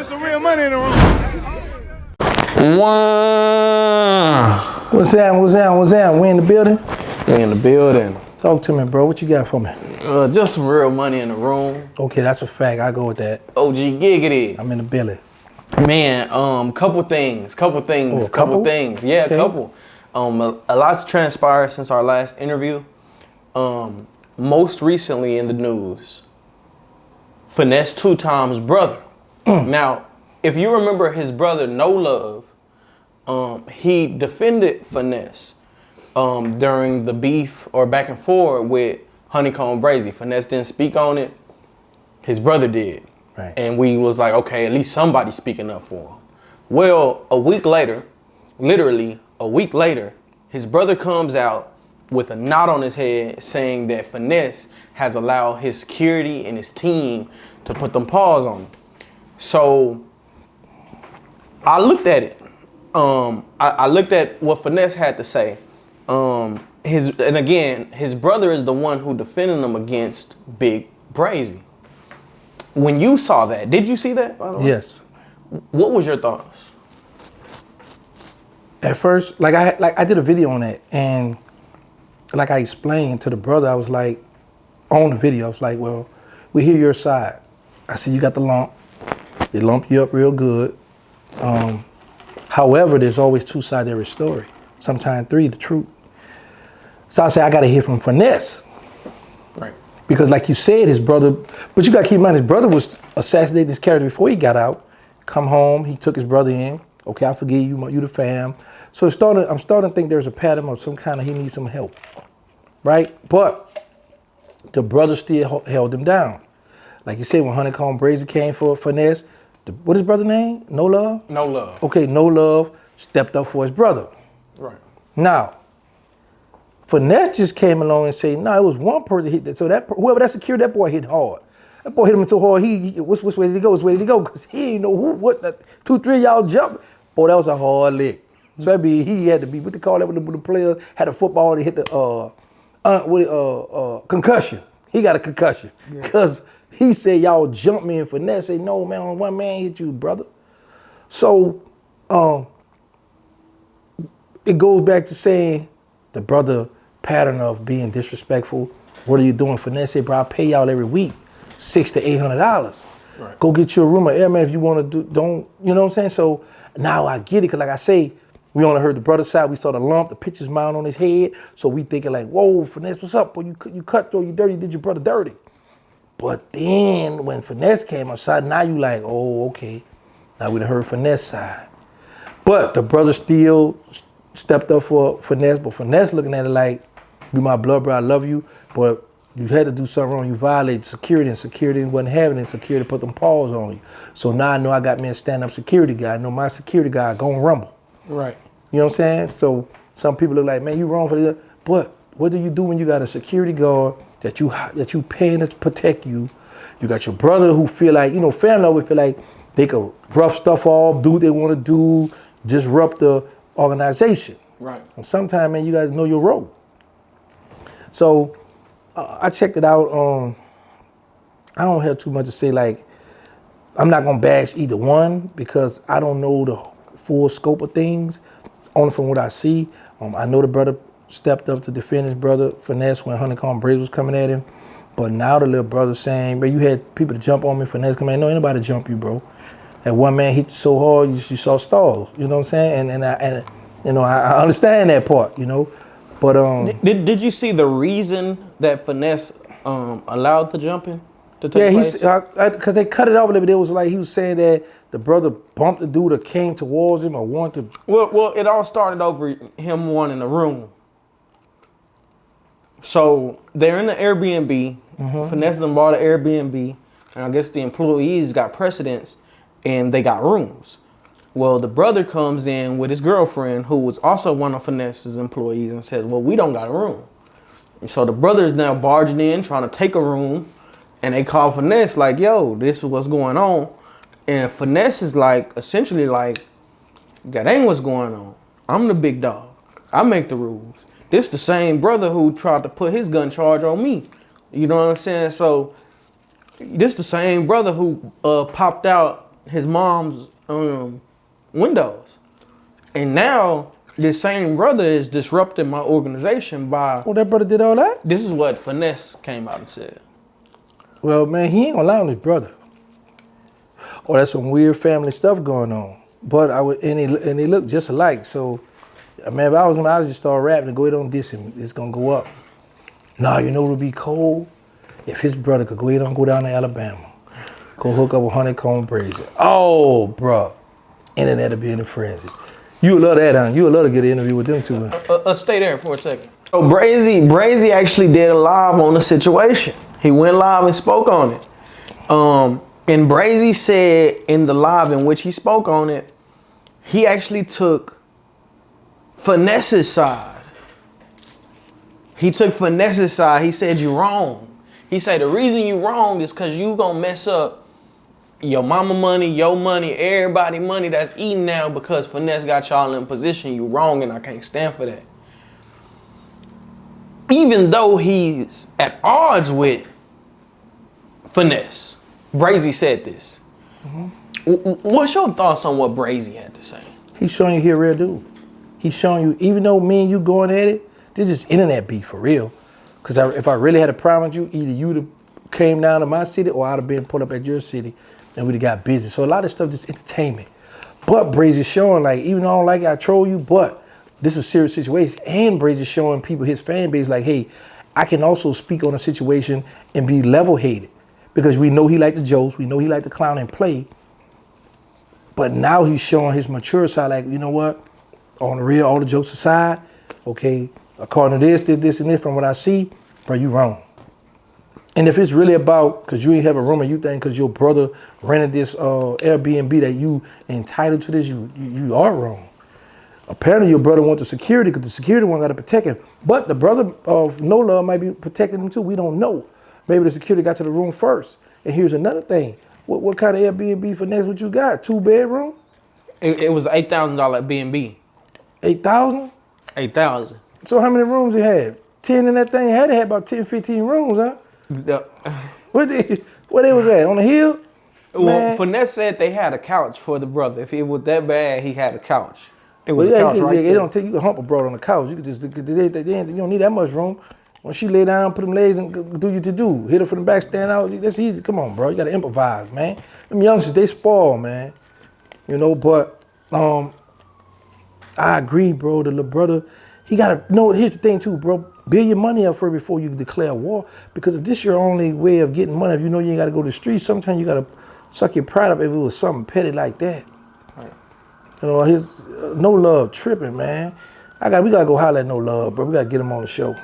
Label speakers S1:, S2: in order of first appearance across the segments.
S1: There's some real money in the room.
S2: Wow.
S3: What's that? We in the building?
S2: We in the building.
S3: Talk to me, bro. What you got for me?
S2: Just some real money in the room.
S3: Okay, that's a fact. I go with that.
S2: OG Giggity.
S3: I'm in the building.
S2: Man, couple things.
S3: Oh, a couple?
S2: Yeah,
S3: Okay.
S2: a couple. A lot's transpired since our last interview. Most recently in the news, Finesse2Tymes Brother. Now, if you remember his brother, No Love, he defended Finesse during the beef or back and forth with Honeycomb Brazy. Finesse didn't speak on it. His brother did.
S3: Right.
S2: And we was like, okay, at least somebody's speaking up for him. Well, a week later, literally a week later, his brother comes out with a knot on his head saying that Finesse has allowed his security and his team to put them paws on him. So I looked at it. I looked at what Finesse had to say. His brother is the one who defended him against Big Brazy. When you saw that, did you see that, by the way?
S3: Yes.
S2: What was your thoughts?
S3: At first, I did a video on that, and like I explained to the brother, I was like, on the video, I was like, well, we hear your side. I see you got the lump. They lump you up real good. However, there's always two sides to every story. Sometimes three, the truth. So I said, I got to hear from Finesse.
S2: Right.
S3: Because like you said, his brother, but you got to keep in mind, his brother was assassinating his character before he got out. Come home, he took his brother in. Okay, I forgive you, you the fam. So I'm starting to think there's a pattern of some kind of he needs some help, right? But the brother still held him down. Like you said, when Honeycomb Brazy came for Finesse, what is his brother's name? No Love?
S2: No Love.
S3: Okay, No Love stepped up for his brother.
S2: Right.
S3: Now, Finesse just came along and said, no, it was one person hit that. So that whoever that secured, that boy hit hard. That boy hit him so hard, which way did he go? Which way did he go? Because he didn't know what 2, 3 of y'all jumped. Boy, that was a hard lick. So that mean he had to be, what they call that when the player had a football and hit the concussion. He got a concussion. Because he said, y'all jumped me, and Finesse said, no, man, one man hit you, brother. So it goes back to saying the brother pattern of being disrespectful. What are you doing? Finesse said, bro, I pay y'all every week $600 to $800.
S2: Right.
S3: Go get you a room or airman if you want to do, don't, you know what I'm saying? So now I get it, because like I say, we only heard the brother's side. We saw the lump, the pitcher's mound on his head. So we thinking like, whoa, Finesse, what's up? Boy, you cut though, you dirty, did your brother dirty. But then when Finesse came outside, now you like, oh, okay. Now we done heard Finesse side. But the brother still stepped up for Finesse, but Finesse looking at it like, you my blood brother, I love you, but you had to do something wrong. You violated security, and security wasn't having it. Security put them paws on you. So now I know I got me a stand-up security guy. I know my security guy gonna rumble.
S2: Right.
S3: You know what I'm saying? So some people look like, man, you wrong for this. But what do you do when you got a security guard that you paying to protect you? You got your brother who feel like, you know, family always feel like they could rough stuff off, do what they want to do, disrupt the organization.
S2: Right.
S3: And sometimes, man, you guys know your role. So I checked it out. I don't have too much to say. Like, I'm not gonna bash either one because I don't know the full scope of things. Only from what I see. I know the brother stepped up to defend his brother Finesse when Honeycomb Brazy was coming at him. But now the little brother saying, bro, you had people to jump on me, Finesse come in. No, ain't nobody jump you, bro. That one man hit you so hard, you saw stars. You know what I'm saying? And you know, I understand that part, you know. But
S2: did you see the reason that Finesse allowed the jumping to take place?
S3: Yeah, because they cut it off a little bit. It was like he was saying that the brother bumped the dude that came towards him or wanted to.
S2: Well, it all started over him wanting a room. So they're in the Airbnb. Finesse done bought an Airbnb, and I guess the employees got precedence, and they got rooms. Well, the brother comes in with his girlfriend, who was also one of Finesse's employees, and says, well, we don't got a room. And so the brother is now barging in, trying to take a room, and they call Finesse like, yo, this is what's going on. And Finesse is like, essentially like, that ain't what's going on. I'm the big dog. I make the rules. This the same brother who tried to put his gun charge on me. You know what I'm saying? So this the same brother who popped out his mom's windows. And now this same brother is disrupting my organization by...
S3: Oh, that brother did all that?
S2: This is what Finesse came out and said.
S3: Well, man, he ain't gonna lie on his brother. Oh, that's some weird family stuff going on. But and they look just alike. So, man, if I was him, I would just start rapping and go ahead on this and it's gonna go up. Nah, you know what would be cold? If his brother could go ahead and go down to Alabama, go hook up with Honeycomb Brazy. Oh, bro, internet will be in a frenzy. You would love that, huh? You would love to get an interview with them too.
S2: Stay there for a second. So Brazy actually did a live on the situation. He went live and spoke on it. And Brazy said in the live in which he spoke on it, he actually took Finesse's side. He took Finesse's side. He said, "You wrong." He said, "The reason you wrong is because you gonna mess up your mama money, your money, everybody money that's eating now because Finesse got y'all in position. You wrong, and I can't stand for that." Even though he's at odds with Finesse, Brazy said this. What's your thoughts on what Brazy had to say?
S3: He's showing you he a real dude. He's showing you, even though me and you going at it, this is internet beef for real. Because if I really had a problem with you, either you'd have came down to my city or I'd have been put up at your city and we'd have got busy. So a lot of stuff just entertainment. But Brazy's showing, like, even though I don't like it, I troll you, but this is a serious situation. And Brazy's showing people, his fan base, like, hey, I can also speak on a situation and be level-headed. Because we know he like the jokes, we know he like to clown and play. But now he's showing his mature side, like, you know what? On the real, all the jokes aside, okay, according to this, and this, from what I see, bro, you wrong. And if it's really about, because you ain't have a room and you think because your brother rented this Airbnb that you entitled to this, you are wrong. Apparently your brother wants the security because the security one got to protect him. But the brother of No Love might be protecting him too. We don't know. Maybe the security got to the room first. And here's another thing. What kind of Airbnb Finesse what you got? 2-bedroom?
S2: It was $8,000 B&B.
S3: 8,000?
S2: 8,000.
S3: So how many rooms you had? 10 in that thing? Had to have about 10, 15 rooms, huh? Where they was at? On the hill?
S2: Well,
S3: Man.
S2: Finesse said they had a couch for the brother. If it was that bad, he had a couch. It was a couch right there.
S3: They don't take you can hump a brother on the couch. You can just you don't need that much room. When she lay down, put them legs and do you to do. Hit her from the back, stand out. That's easy. Come on, bro. You gotta improvise, man. Them youngsters, they spoil, man. You know, but I agree, bro. The little brother, he gotta know. Here's the thing too, bro. Build your money up first before you declare war. Because if this your only way of getting money, if you know you ain't gotta go to the streets, sometimes you gotta suck your pride up if it was something petty like that. Right. You know, his No Love tripping, man. We gotta go holler at No Love, bro. We gotta get him on the show.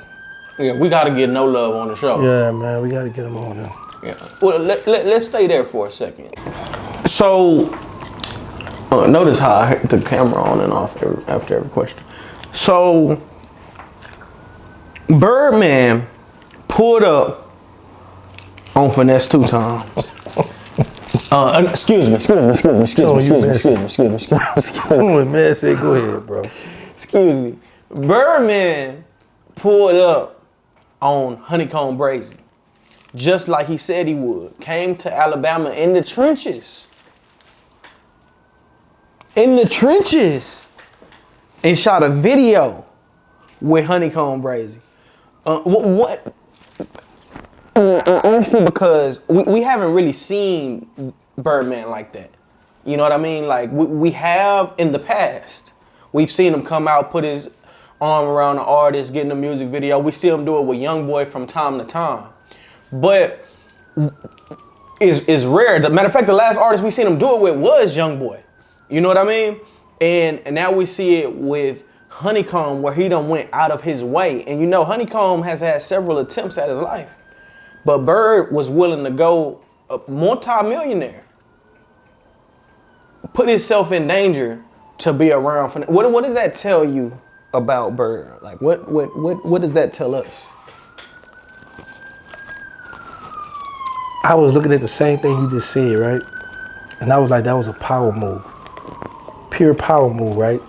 S3: Yeah,
S2: we gotta get No Love on the show.
S3: Yeah, man, we gotta get him on there.
S2: Yeah. Well, let's stay there for a second. So, notice how I hit the camera on and off after every question. So, Birdman pulled up on Finesse2Tymes. Excuse me.
S3: Come on, man, say go ahead, bro.
S2: Excuse me. Birdman pulled up on Honeycomb Brazy, just like he said he would. Came to Alabama in the trenches. And shot a video with Honeycomb Brazy. Because we haven't really seen Birdman like that. You know what I mean? Like, we have in the past. We've seen him come out, put his arm around the artist, getting a music video. We see him do it with YoungBoy from time to time. But it's rare. As a matter of fact, the last artist we seen him do it with was YoungBoy. You know what I mean? And now we see it with Honeycomb, where he done went out of his way. And you know, Honeycomb has had several attempts at his life. But Bird was willing to go a multi-millionaire. Put himself in danger to be around. What does that tell you about Bird? Like, what does that tell us?
S3: I was looking at the same thing you just said, right? And I was like, that was a power move. Pure power move, right?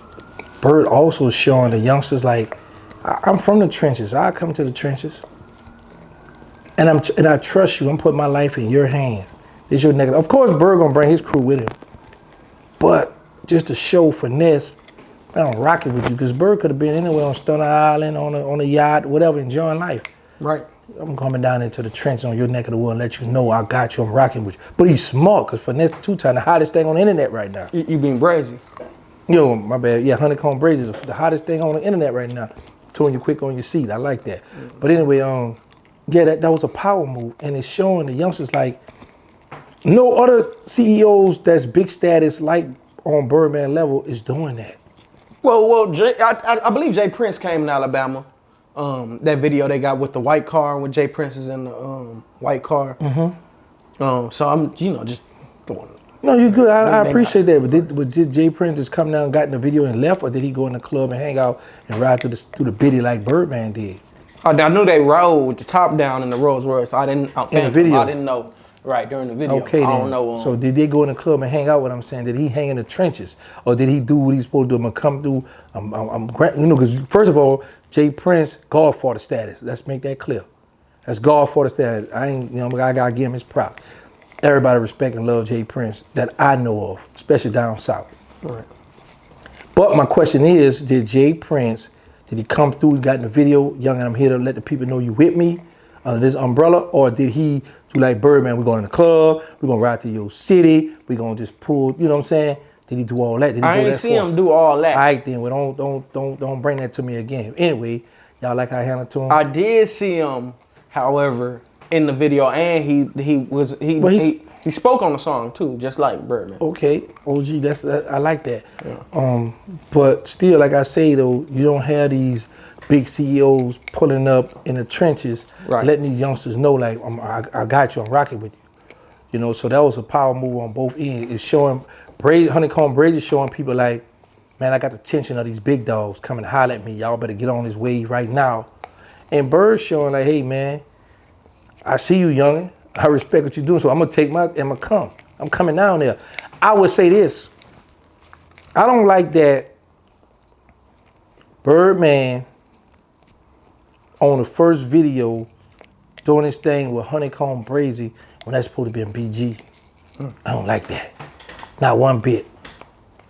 S3: Bird also showing the youngsters, like, I'm from the trenches. I come to the trenches. And I trust you. I'm putting my life in your hands. It's your neck. Of course, Bird gonna bring his crew with him. But just to show Finesse, I'm rocking with you, because Bird could have been anywhere on Stone Island, on a yacht, whatever, enjoying life.
S2: Right.
S3: I'm coming down into the trench on your neck of the wood and let you know I got you, I'm rocking with you. But he's smart, because Finesse2Tymes, the hottest thing on the internet right now.
S2: You being brazy.
S3: Yo, my bad. Yeah, Honeycomb Brazy is the hottest thing on the internet right now. Throwing you quick on your seat. I like that. But anyway, yeah, that was a power move. And it's showing the youngsters like no other CEOs that's big status like on Birdman level is doing that.
S2: Well, I believe Jay Prince came in Alabama. That video they got with the white car, when Jay Prince is in the white car. So I'm, just throwing.
S3: No, you're good. I appreciate that. But did Jay Prince just come down and got in the video and left, or did he go in the club and hang out and ride through the biddy like Birdman did?
S2: I knew they rode with the top down in the Rolls Royce. In the video. I didn't know. Right, during the video.
S3: Okay,
S2: I don't know.
S3: So did they go in the club and hang out? What I'm saying, did he hang in the trenches, or did he do what he's supposed to do? I'm gonna come through. Because first of all, Jay Prince, Godfather status. Let's make that clear. That's Godfather status. I gotta give him his props. Everybody respect and love Jay Prince that I know of, especially down south.
S2: Right.
S3: But my question is, did Jay Prince, did he come through, he got in the video, young and I'm here to let the people know you with me under this umbrella, or did he do like Birdman, we're going in the club, we're gonna ride to your city, we're gonna just pull, you know what I'm saying? Did he do all that? Did he
S2: I ain't see him do all that.
S3: All right then, well don't bring that to me again. Anyway, y'all like how I handled to him?
S2: I did see him, however, in the video, and he spoke on the song too, just like Birdman.
S3: Okay, OG, I like that. Yeah. But still, like I say though, you don't have these big CEOs pulling up in the trenches, letting these youngsters know like I got you, I'm rocking with you. So that was a power move on both ends. It's showing Honeycomb Brazy showing people like, man, I got the attention of these big dogs coming to holler at me. Y'all better get on this wave right now. And Bird showing like, hey man, I see you, youngin'. I respect what you're doing, so I'm I'm coming down there. I would say this. I don't like that Birdman on the first video doing this thing with Honeycomb Brazy when that's supposed to be in BG. I don't like that. Not one bit.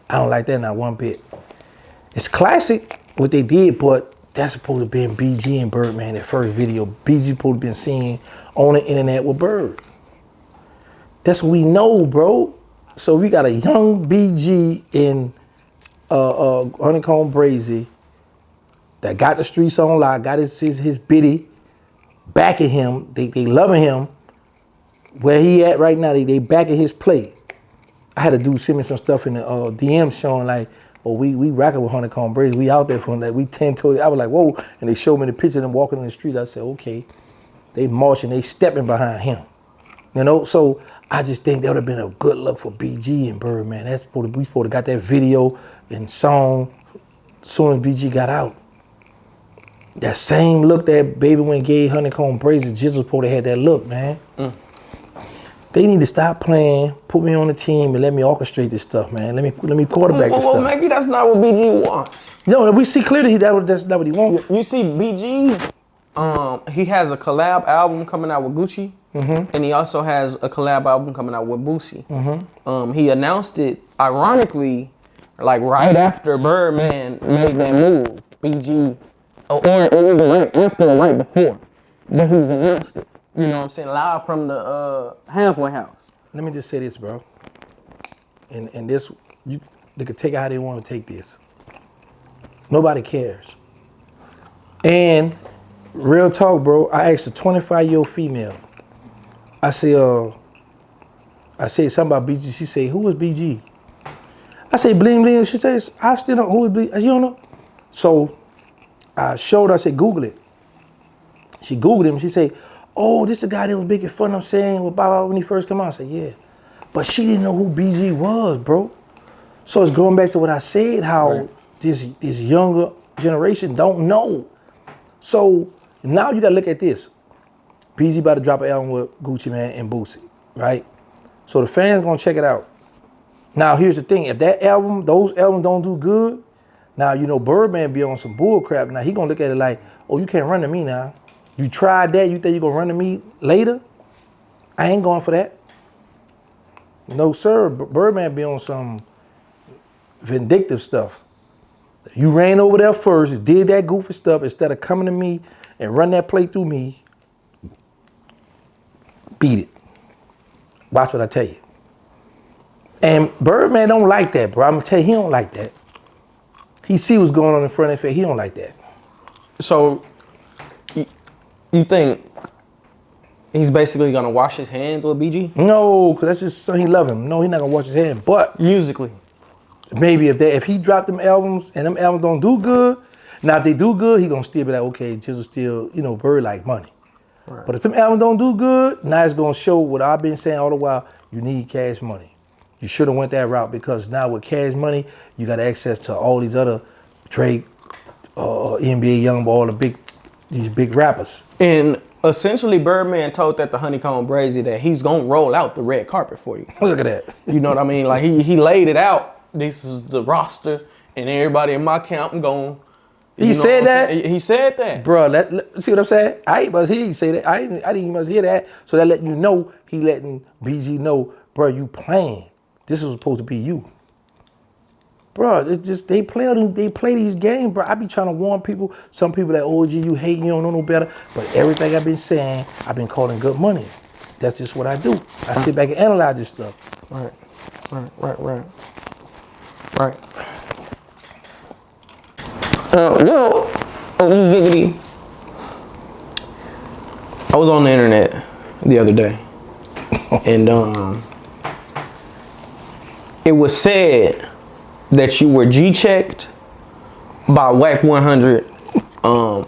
S3: I don't like that, not one bit. It's classic what they did, but that's supposed to be in BG and Birdman, that first video. BG supposed to be seen on the internet with Bird. That's what we know, bro. So we got a young BG in Honeycomb Brazy that got the streets on lock, got his biddy backing him. They loving him. Where he at right now, they backing his play. I had a dude send me some stuff in the DM showing like, oh, we rocking with Honeycomb Brazy. We out there from that. We 10 toes. I was like, whoa. And they showed me the picture of them walking in the streets. I said, okay. They marching, they stepping behind him. So I just think that would have been a good look for BG and Birdman. We supposed to got that video and song as soon as BG got out. That same look that Baby when gave Honeycomb Brazy, Jizzle supposed to have that look, man. They need to stop playing, put me on the team, and let me orchestrate this stuff, man. Let me quarterback this stuff.
S2: Well, maybe that's not what BG wants.
S3: No, we see clearly that's not what he wants.
S2: You see, BG, he has a collab album coming out with Gucci, and he also has a collab album coming out with Boosie. He announced it, ironically, like right after Birdman made that move. BG, or after or right before, but he's announced it. You know what I'm saying? Live from the halfway house.
S3: Let me just say this, bro. And this, they could take it how they want to take this. Nobody cares. And real talk, bro. I asked a 25-year-old female. I said something about BG. She said, who is BG? I say bling bling. She says, I still don't know who is BG. You don't know? So I showed her. I said, Google it. She Googled him. She said, oh, this the guy that was making fun of saying with Baba when he first came out. I said, yeah. But she didn't know who BG was, bro. So it's going back to what I said, how this younger generation don't know. So now you gotta look at this. BG about to drop an album with Gucci Man and Boosie, right? So the fans gonna check it out. Now here's the thing, if those albums don't do good, now Birdman be on some bull crap. Now he gonna look at it like, oh, you can't run to me now. You tried that, you think you're gonna run to me later? I ain't going for that. No, sir. Birdman be on some, vindictive stuff. You ran over there first, did that goofy stuff instead of coming to me and run that play through me. Beat it. Watch what I tell you. And Birdman don't like that, bro. I'm gonna tell you, he don't like that. He see what's going on in front of him. He don't like that.
S2: So, you think he's basically gonna wash his hands with BG?
S3: No, because that's just so he love him. No, he's not gonna wash his hands. But
S2: musically,
S3: maybe if he dropped them albums and them albums don't do good, now if they do good, he gonna still be like, okay, Jizzle still, Bird like money. Right. But if them albums don't do good, now it's gonna show what I've been saying all the while. You need Cash Money. You should have went that route because now with Cash Money, you got access to all these other Drake, NBA Youngboy, all these big rappers.
S2: And essentially, Birdman told that to Honeycomb Brazy that he's gonna roll out the red carpet for you.
S3: Look at that.
S2: You know what I mean? Like he laid it out. This is the roster, and everybody in my camp going.
S3: He said that?
S2: He said that.
S3: Bro, see what I'm saying? I ain't must hear you say that. I didn't even must hear that. So that letting you know, he letting BG know, bro, you playing. This was supposed to be you. Bro, it's just, they play these games, bro. I be trying to warn people. Some people like, oh, you hate, you don't know no better. But everything I've been saying, I've been calling good money. That's just what I do. I sit back and analyze this stuff.
S2: Right. I was on the internet the other day, and it was said that you were G-checked by Wack 100. On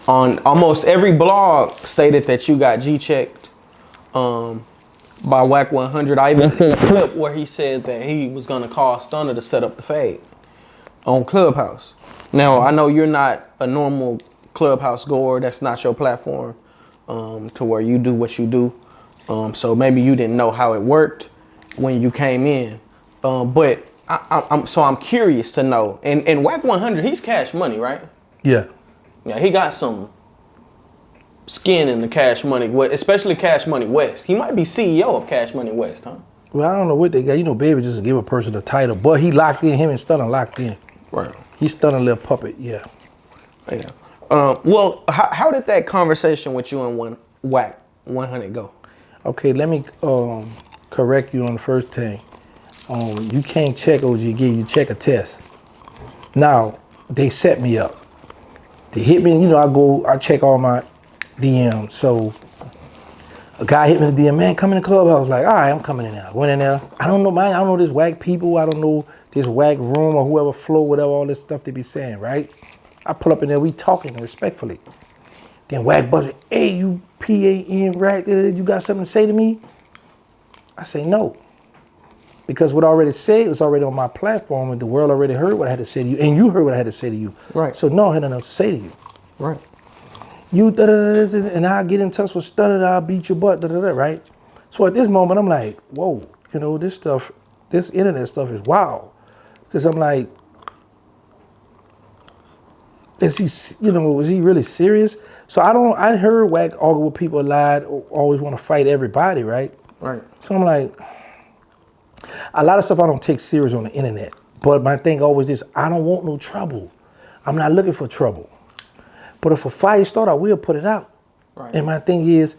S2: almost every blog stated that you got G-checked by Wack 100. I even seen a clip where he said that he was gonna call Stunner to set up the fade on Clubhouse. Now, I know you're not a normal Clubhouse goer. That's not your platform to where you do what you do. So maybe you didn't know how it worked when you came in. But I'm curious to know. And Wack 100, he's Cash Money, right?
S3: Yeah.
S2: Yeah, he got some skin in the Cash Money, especially Cash Money West. He might be CEO of Cash Money West, huh?
S3: Well, I don't know what they got. Baby just give a person a title. But he locked in, him and Stunner locked in.
S2: Right.
S3: He's Stunner little puppet, yeah.
S2: Yeah. Well, how did that conversation with you and Wack 100 go?
S3: Okay, let me correct you on the first thing. You can't check OGG, you check a test. Now, they set me up. They hit me, I check all my DMs. So a guy hit me in the DM, man, come in the club. I was like, all right, I'm coming in there. I went in there. I don't know, man, I don't know this Wack people. I don't know this Wack room or whoever flow, whatever, all this stuff they be saying, right? I pull up in there, we talking respectfully. Then Wack buzzes, hey, you PAN Rack, you got something to say to me? I say no. Because what I already said was already on my platform and the world already heard what I had to say to you and you heard what I had to say to you.
S2: Right.
S3: So no, I had nothing else to say to you.
S2: Right.
S3: You and I'll get in touch with Stunner, I'll beat your butt, right? So at this moment, I'm like, whoa, this stuff, this internet stuff is wild. Because I'm like, is he really serious? So I heard Wack argue with people lied, always want to fight everybody, right?
S2: Right.
S3: So I'm like, a lot of stuff I don't take serious on the internet. But my thing always is, I don't want no trouble. I'm not looking for trouble. But if a fire start, I will put it out.
S2: Right.
S3: And my thing is,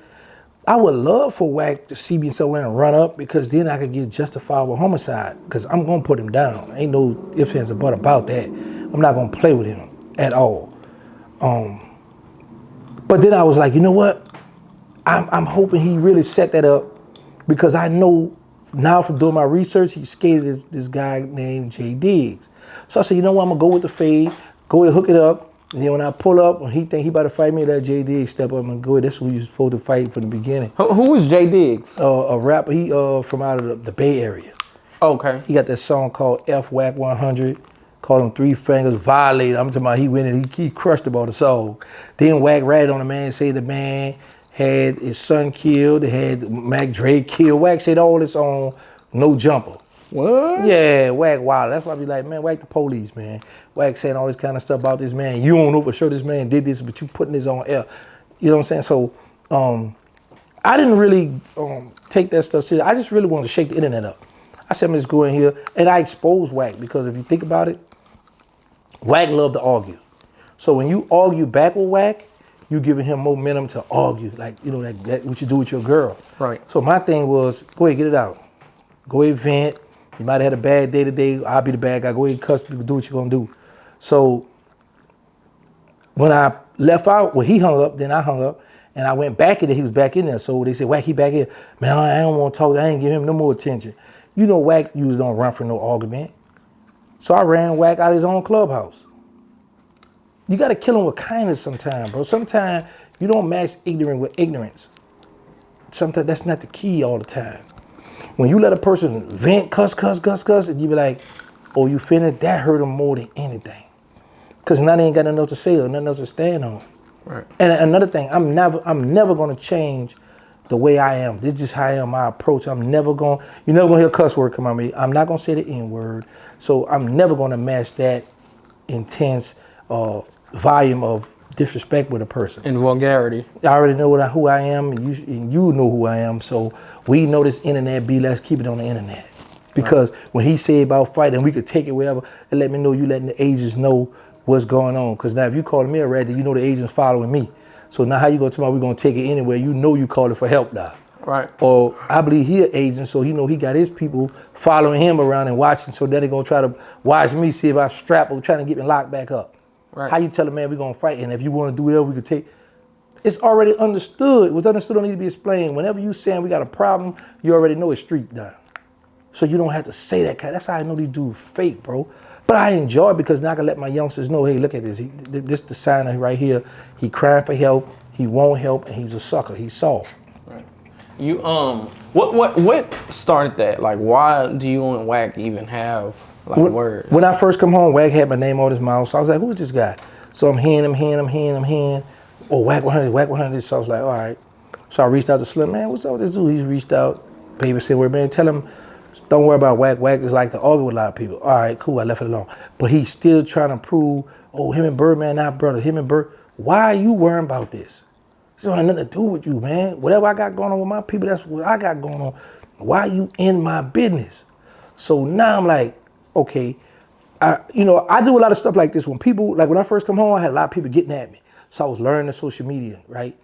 S3: I would love for Wack to see me somewhere and run up because then I could get justifiable homicide because I'm going to put him down. Ain't no ifs, ands, or buts about that. I'm not going to play with him at all. But then I was like, you know what? I'm hoping he really set that up because I know now from doing my research, he skated this guy named Jay Diggs. So I said, you know what? I'm going to go with the fade, go and hook it up. And then when I pull up, when he think he about to fight me, let Jay Diggs step up and go. That's who you supposed to fight from the beginning.
S2: Who is Jay Diggs?
S3: A rapper. He from out of the Bay Area.
S2: Okay.
S3: He got that song called F Wack 100. Called him Three Fingers, Violated. I'm talking about he went and he crushed him on the song. Then Wack ratted on the man, say the man had his son killed, they had Mac Dre killed. Wack said all this on No Jumper.
S2: What?
S3: Yeah, Wack wild. That's why I be like, man, Wack the police, man. Wack saying all this kind of stuff about this man. You don't know for sure this man did this, but you putting this on air. You know what I'm saying? So I didn't really take that stuff serious. I just really wanted to shake the internet up. I said, let's go in here. And I exposed Wack because if you think about it, Wack loved to argue. So when you argue back with Wack, you giving him momentum to argue. Like, you know, that what you do with your girl.
S2: Right.
S3: So my thing was, go ahead, get it out. Go ahead, vent. You might have had a bad day today. I'll be the bad guy. Go ahead, cuss people, do what you're going to do. So when I left out, when he hung up, then I hung up. And I went back in there, he was back in there. So they said, Wack, he back here. Man, I don't want to talk. I ain't give him no more attention. You know Wack, you was going to run for no argument. So I ran Wack out of his own clubhouse. You got to kill him with kindness sometimes, bro. Sometimes you don't match ignorance with ignorance. Sometimes that's not the key all the time. When you let a person vent, cuss, and you be like, oh, you finished? That hurt him more than anything. Because now they ain't got nothing else to say or nothing else to stand on.
S2: Right.
S3: And another thing, I'm never gonna change the way I am. This is just how I am, my approach. You're never gonna hear a cuss word come out of me. I'm not gonna say the N-word. So I'm never gonna match that intense volume of disrespect with a person.
S2: And vulgarity.
S3: I already know who I am, and you know who I am. So we know this internet B, let's keep it on the internet. Because when he said about fighting, we could take it wherever, and let me know you letting the agents know what's going on. Because now if you calling me a rat, then you know the agent's following me. So now how you gonna tell me we're gonna take it anywhere? You know you calling for help now.
S2: Right.
S3: Or I believe he an agent, so he know he got his people following him around and watching, so then they're gonna try to watch me, see if I strap or trying to get me locked back up. Right. How you tell a man we're gonna fight, and if you wanna do whatever we could take, it's already understood. What's understood don't need to be explained. Whenever you saying we got a problem, you already know it's street now. So you don't have to say that kind. That's how I know these dudes fake, bro. But I enjoy it because now I can let my youngsters know, hey, look at this. This the sign right here. He crying for help. He won't help, and he's a sucker. He's soft.
S2: Right. You what started that? Like, why do you and Wack even have like words?
S3: When I first come home, Wack had my name on his mouth. So I was like, who is this guy? So I'm hearing him. Oh, Wack 100. So I was like, all right. So I reached out to Slim, man, what's up with this dude? He's reached out. Baby said, well, man, tell him, don't worry about Wack. Wack is like to argue with a lot of people. All right, cool, I left it alone. But he's still trying to prove, oh, him and Birdman not brother. Him and Bird. Why are you worrying about this? This don't have nothing to do with you, man. Whatever I got going on with my people, that's what I got going on. Why are you in my business? So now I'm like, okay, I do a lot of stuff like this. When people, like when I first come home, I had a lot of people getting at me. So I was learning the social media, right?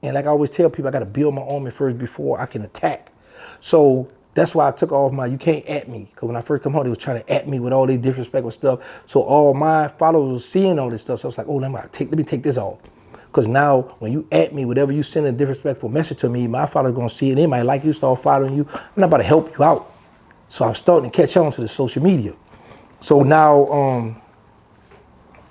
S3: And like I always tell people, I got to build my army first before I can attack. So that's why I took off you can't at me. Because when I first come home, they was trying to at me with all these disrespectful stuff. So all my followers was seeing all this stuff. So I was like, oh, let me take this off. Because now when you at me, whatever you send a disrespectful message to me, my followers going to see it. They might like you, start following you. I'm not about to help you out. So I'm starting to catch on to the social media. So now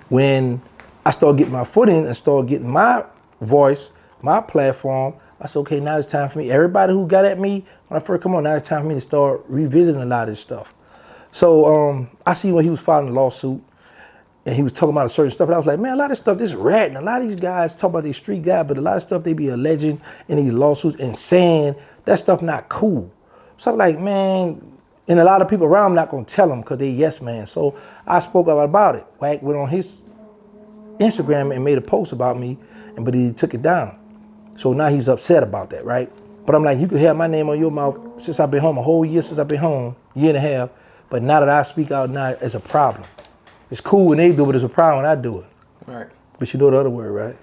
S3: when I start getting my foot in and start getting my voice, my platform, I said, okay, now it's time for me. Everybody who got at me when I first come on, now it's time for me to start revisiting a lot of this stuff. So I see when he was filing a lawsuit and he was talking about a certain stuff, and I was like, man, a lot of stuff, this ratting, a lot of these guys talk about these street guys, but a lot of stuff they be alleging in these lawsuits and saying that stuff not cool. So I'm like, man, and a lot of people around, I'm not gonna tell them because they yes man. So I spoke up about it. Wack went on his Instagram and made a post about me, but he took it down. So now he's upset about that, right? But I'm like, you could have my name on your mouth since I've been home, a whole year since I've been home, year and a half. But now that I speak out now, it's a problem. It's cool when they do it, it's a problem when I do it.
S2: Right.
S3: But you know the other word,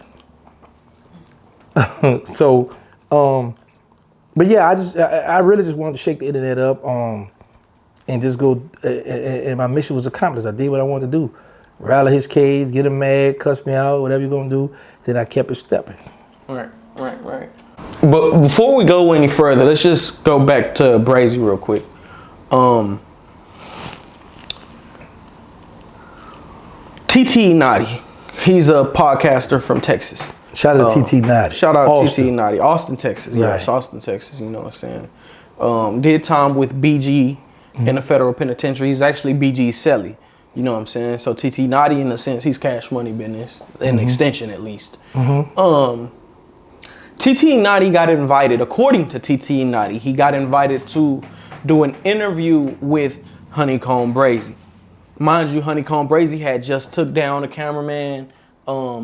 S3: right? So, but yeah, I really just wanted to shake the internet up and just go, and my mission was accomplished. I did what I wanted to do. Rally his cage, get him mad, cuss me out, whatever you're gonna do. Then I kept it stepping.
S2: Right. But before we go any further, let's just go back to Brazy real quick. TT Naughy, he's a podcaster from Texas.
S3: Shout out to TT Naughy.
S2: Shout out to TT Naughy, Austin, Texas.
S3: Right.
S2: Yes, Austin, Texas. You know what I'm saying? Did time with BG in the federal penitentiary. He's actually BG's celly. You know what I'm saying? So TT Naughy, in a sense, he's cash money business, an extension at least. TT Naughy got invited, according to TT Naughy, he got invited to do an interview with Honeycomb Brazy. Mind you, Honeycomb Brazy had just took down the cameraman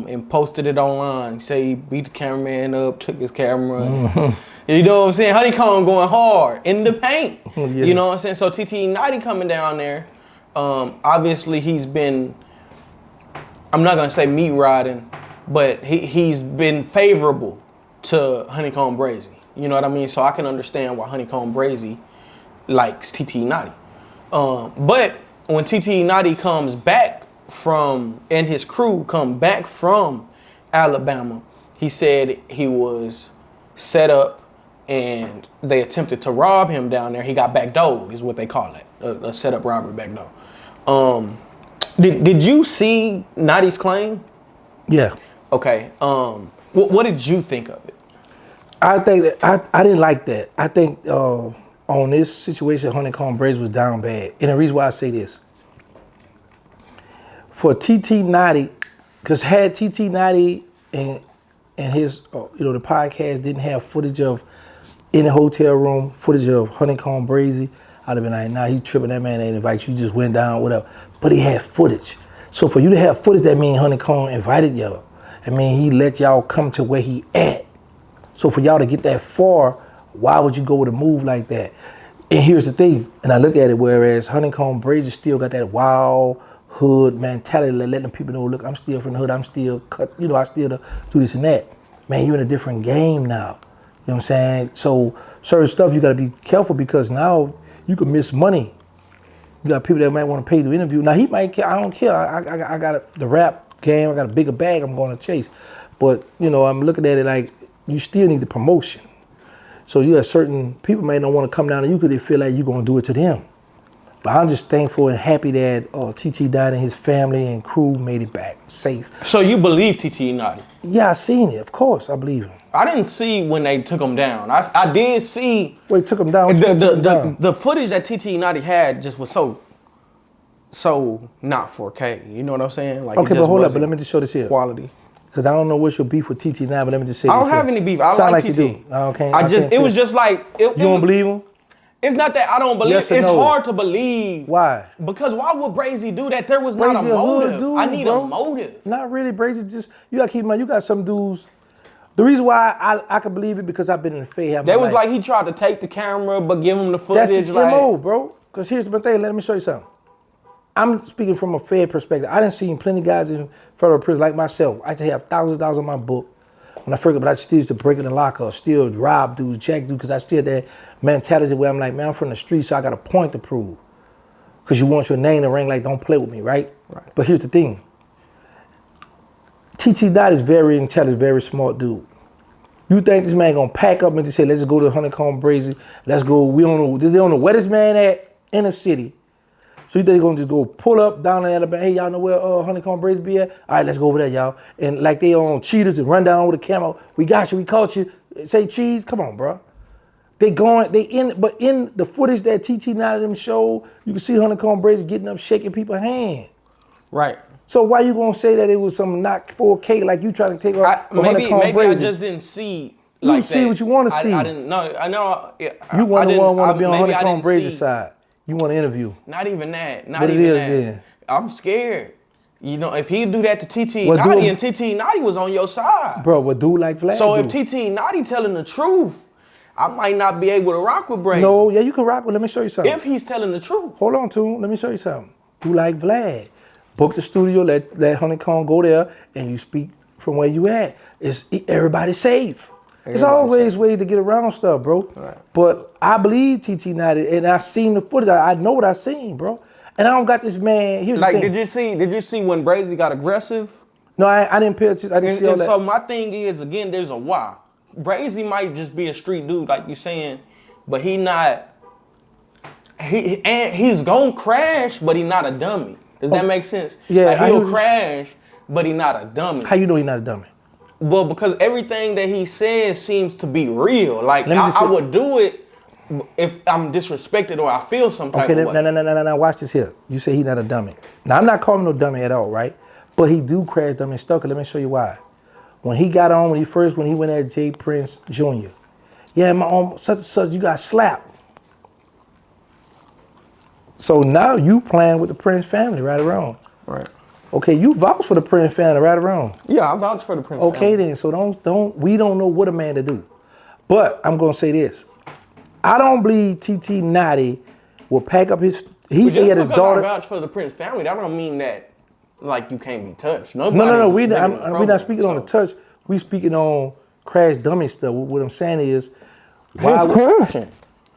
S2: and posted it online. Say he beat the cameraman up, took his camera. You know what I'm saying? Honeycomb going hard in the paint.
S3: Yeah.
S2: You know what I'm saying? So TT Naughy coming down there. Obviously he's been, I'm not gonna say meat riding, but he's been favorable to Honeycomb Brazy. You know what I mean? So I can understand why Honeycomb Brazy likes TT Naughy. But when TT Naughy comes back from, and his crew come back from Alabama, he said he was set up and they attempted to rob him down there. He got backdoored, is what they call it, a set-up robbery backdoor. Did you see Naughy's claim?
S3: Yeah.
S2: Okay. What did you think of it?
S3: I think that I didn't like that. I think on this situation, Honeycomb Brazy was down bad. And the reason why I say this, for TT Naughy, because had TT Naughy and his, the podcast didn't have footage of in the hotel room, footage of Honeycomb Brazy, I'd have been like, nah, he tripping, that man ain't invite you, just went down, whatever. But he had footage. So for you to have footage, that means Honeycomb invited y'all. I mean, he let y'all come to where he at. So for y'all to get that far, why would you go with a move like that? And here's the thing, and I look at it, whereas Honeycomb Brazy still got that wild hood mentality, letting people know, look, I'm still from the hood, I'm still cut, I still do this and that. Man, you're in a different game now. You know what I'm saying? So certain stuff you gotta be careful, because now you could miss money. You got people that might want to pay to interview. Now he might care, I don't care. I got the rap game, I got a bigger bag I'm gonna chase. But I'm looking at it like you still need the promotion. So you have certain people may not want to come down to you because they feel like you're gonna do it to them. But I'm just thankful and happy that TT Naughy and his family and crew made it back safe.
S2: So you believe TT Naughy?
S3: Yeah, I seen it. Of course, I believe him.
S2: I didn't see when they took him down. I did see.
S3: Wait, took him down?
S2: The footage that TT Naughy had just was so not 4K. You know what I'm saying? Like,
S3: okay, but hold up. But let me just show this here.
S2: Quality.
S3: Because I don't know what's your beef with TT Naughy, but let me just say
S2: I don't have any beef. I like TT.
S3: You do. Okay.
S2: It was just like.
S3: You don't believe him?
S2: It's not that I don't believe.
S3: Yes or
S2: it's
S3: no?
S2: hard to believe.
S3: Why?
S2: Because why would Brazy do that? There was not a
S3: Brazy
S2: motive.
S3: Dude,
S2: I need
S3: bro.
S2: a motive.
S3: Not really. Brazy just, you got to keep in mind, you got some dudes. The reason why I can believe it, because I've been in the Fed.
S2: That was like he tried to take the camera, but give him the footage.
S3: That's his
S2: like,
S3: MO, bro. Because here's the thing. Let me show you something. I'm speaking from a Fed perspective. I done seen plenty of guys in federal prison like myself. I used to have thousands of dollars on my book. When I forget, but I still used to break in the locker, still rob dudes, jack dudes, because I still had that mentality where I'm like, man, I'm from the street, so I got a point to prove. Because you want your name to ring like, don't play with me, right? But here's the thing. TT Naughy is very intelligent, very smart dude. You think this man gonna pack up and just say, let's go to Honeycomb Brazy, let's go, they don't know where this man at in the city. So you think they're gonna just go pull up down in Alabama, hey, y'all know where Honeycomb Brazy be at? All right, let's go over there, y'all. And like they on cheaters and run down with a camera, we got you, we caught you, say cheese, come on, bro. But in the footage that TT Naughy them showed, you can see Honeycomb Brazy getting up, shaking people's hand.
S2: Right.
S3: So why you gonna say that it was some not 4K like you trying to take off?
S2: Maybe I just didn't see.
S3: You see what you want to see.
S2: I didn't know. I know.
S3: You want to be on Honeycomb Brazy's side. You want to interview.
S2: Not even that. Not even that. Then. I'm scared. If he do that to TT Naughy, and TT Naughy was on your side.
S3: Bro, what dude like Vlad?
S2: So if TT Naughy telling the truth, I might not be able to rock with Brazy.
S3: No, yeah, you can rock with. Let me show you something.
S2: If he's telling the truth.
S3: Hold on, Toon. Let me show you something. Do like Vlad. Book the studio, let Honeycomb go there, and you speak from where you at. Everybody's safe. There's always ways to get around stuff, bro. Right. But I believe TT Naughy, and I seen the footage. I know what I seen, bro. And I don't got this man. Here's the thing.
S2: Did you see when Brazy got aggressive?
S3: No, I didn't pay attention. I didn't see all that.
S2: So my thing is, again, there's a why. Brazy might just be a street dude, like you're saying, but he's gonna crash, but he's not a dummy. Does that make sense?
S3: Yeah,
S2: like he'll crash, but he's not a dummy.
S3: How you know he's not a dummy?
S2: Well, because everything that he says seems to be real. Like I would do it if I'm disrespected or I feel some type of way.
S3: No. Watch this here. You say he's not a dummy. Now I'm not calling him no dummy at all, right? But he do crash dummy and stuck. Let me show you why. When he got on, when he went at J. Prince Jr. Yeah, my own such and such, you got slapped. So now you playing with the Prince family, right or wrong?
S2: Right.
S3: Okay, you vouch for the Prince family, right or wrong?
S2: Yeah, I vouch for the Prince
S3: Okay
S2: family.
S3: then, so we don't know what a man to do. But I'm gonna say this. I don't believe TT Naughy will pack up his, he said he had his daughter.
S2: I vouch for the Prince family, that don't mean that like you can't be touched.
S3: No, we're not speaking on the touch. We speaking on crash dummy stuff. What I'm saying is,
S2: why crashing?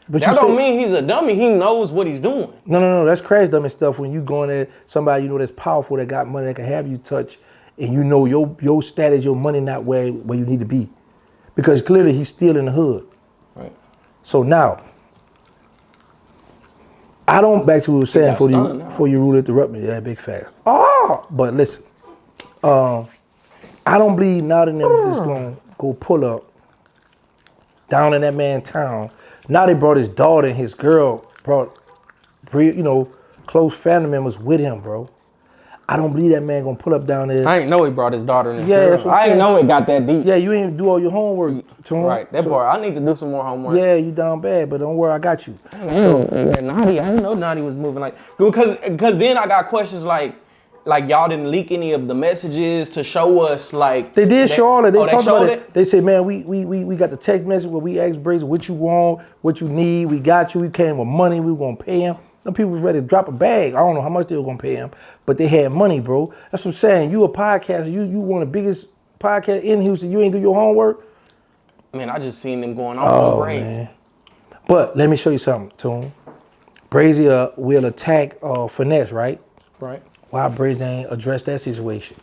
S3: But
S2: that don't mean he's a dummy. He knows what he's doing.
S3: No. That's crash dummy stuff. When you going at somebody you know that's powerful, that got money, that can have you touch, and you know your status, your money not where you need to be, because clearly he's still in the hood.
S2: Right.
S3: So now, I don't back to what we were saying before you rule interrupt me. Yeah, big fact. Oh, but listen, I don't believe now that they're just gonna go pull up down in that man's town. Now they brought his daughter and his girl brought, close family members with him, bro. I don't believe that man gonna pull up down there.
S2: I ain't know he brought his daughter and his girl. I ain't know it got that deep.
S3: Yeah, you ain't do all your homework.
S2: Right, that part. I need to do some more homework.
S3: Yeah, you down bad, but don't worry, I got you.
S2: Naughy, I didn't know Naughy was moving like, because then I got questions like y'all didn't leak any of the messages to show us like.
S3: They did show all of it. They talked about
S2: it.
S3: They said, man, we got the text message where we asked Brazy what you want, what you need. We got you. We came with money. We were gonna pay him. Some people was ready to drop a bag. I don't know how much they were gonna pay him, but they had money, bro. That's what I'm saying. You a podcaster. You one of the biggest podcasts in Houston. You ain't do your homework.
S2: Man, I just seen them going off on Brazy. Man.
S3: But let me show you something, Toon. Brazy will attack Finesse, right?
S2: Right.
S3: Why Brazy ain't addressed that situation?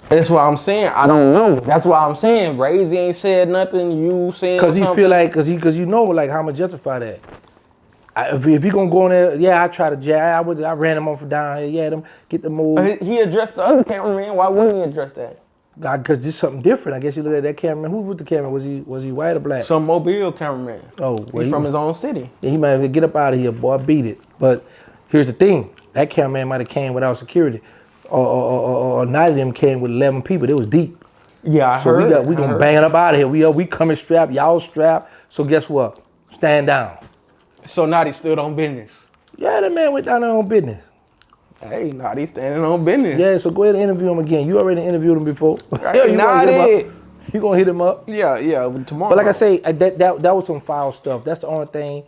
S2: That's what I'm saying. I don't know. That's why I'm saying Brazy ain't said nothing. You saying
S3: because he
S2: something.
S3: Feel like because you know like how I'm gonna justify that. If you gonna go in there, yeah, I try to jab. I ran him off down here. Yeah, them get the move.
S2: He addressed the other cameraman. Why wouldn't he address that?
S3: Because this is something different. I guess you look at that cameraman. Who was the cameraman? Was he white or black?
S2: Some Mobile cameraman.
S3: Oh, well,
S2: he's from his own city.
S3: Yeah, he might get up out of here, boy. Beat it. But here's the thing: that cameraman might have came without security, or none of them came with 11 people. It was deep.
S2: Yeah, I heard.
S3: We gonna bang it up out of here. We coming strapped. Y'all strapped. So guess what? Stand down.
S2: So Naughy stood on business.
S3: Yeah, that man went down there on business.
S2: Hey, Naughy standing on business.
S3: Yeah, so go ahead and interview him again. You already interviewed him before.
S2: Right,
S3: you gonna hit him up?
S2: Yeah, tomorrow.
S3: But like I say, that was some foul stuff. That's the only thing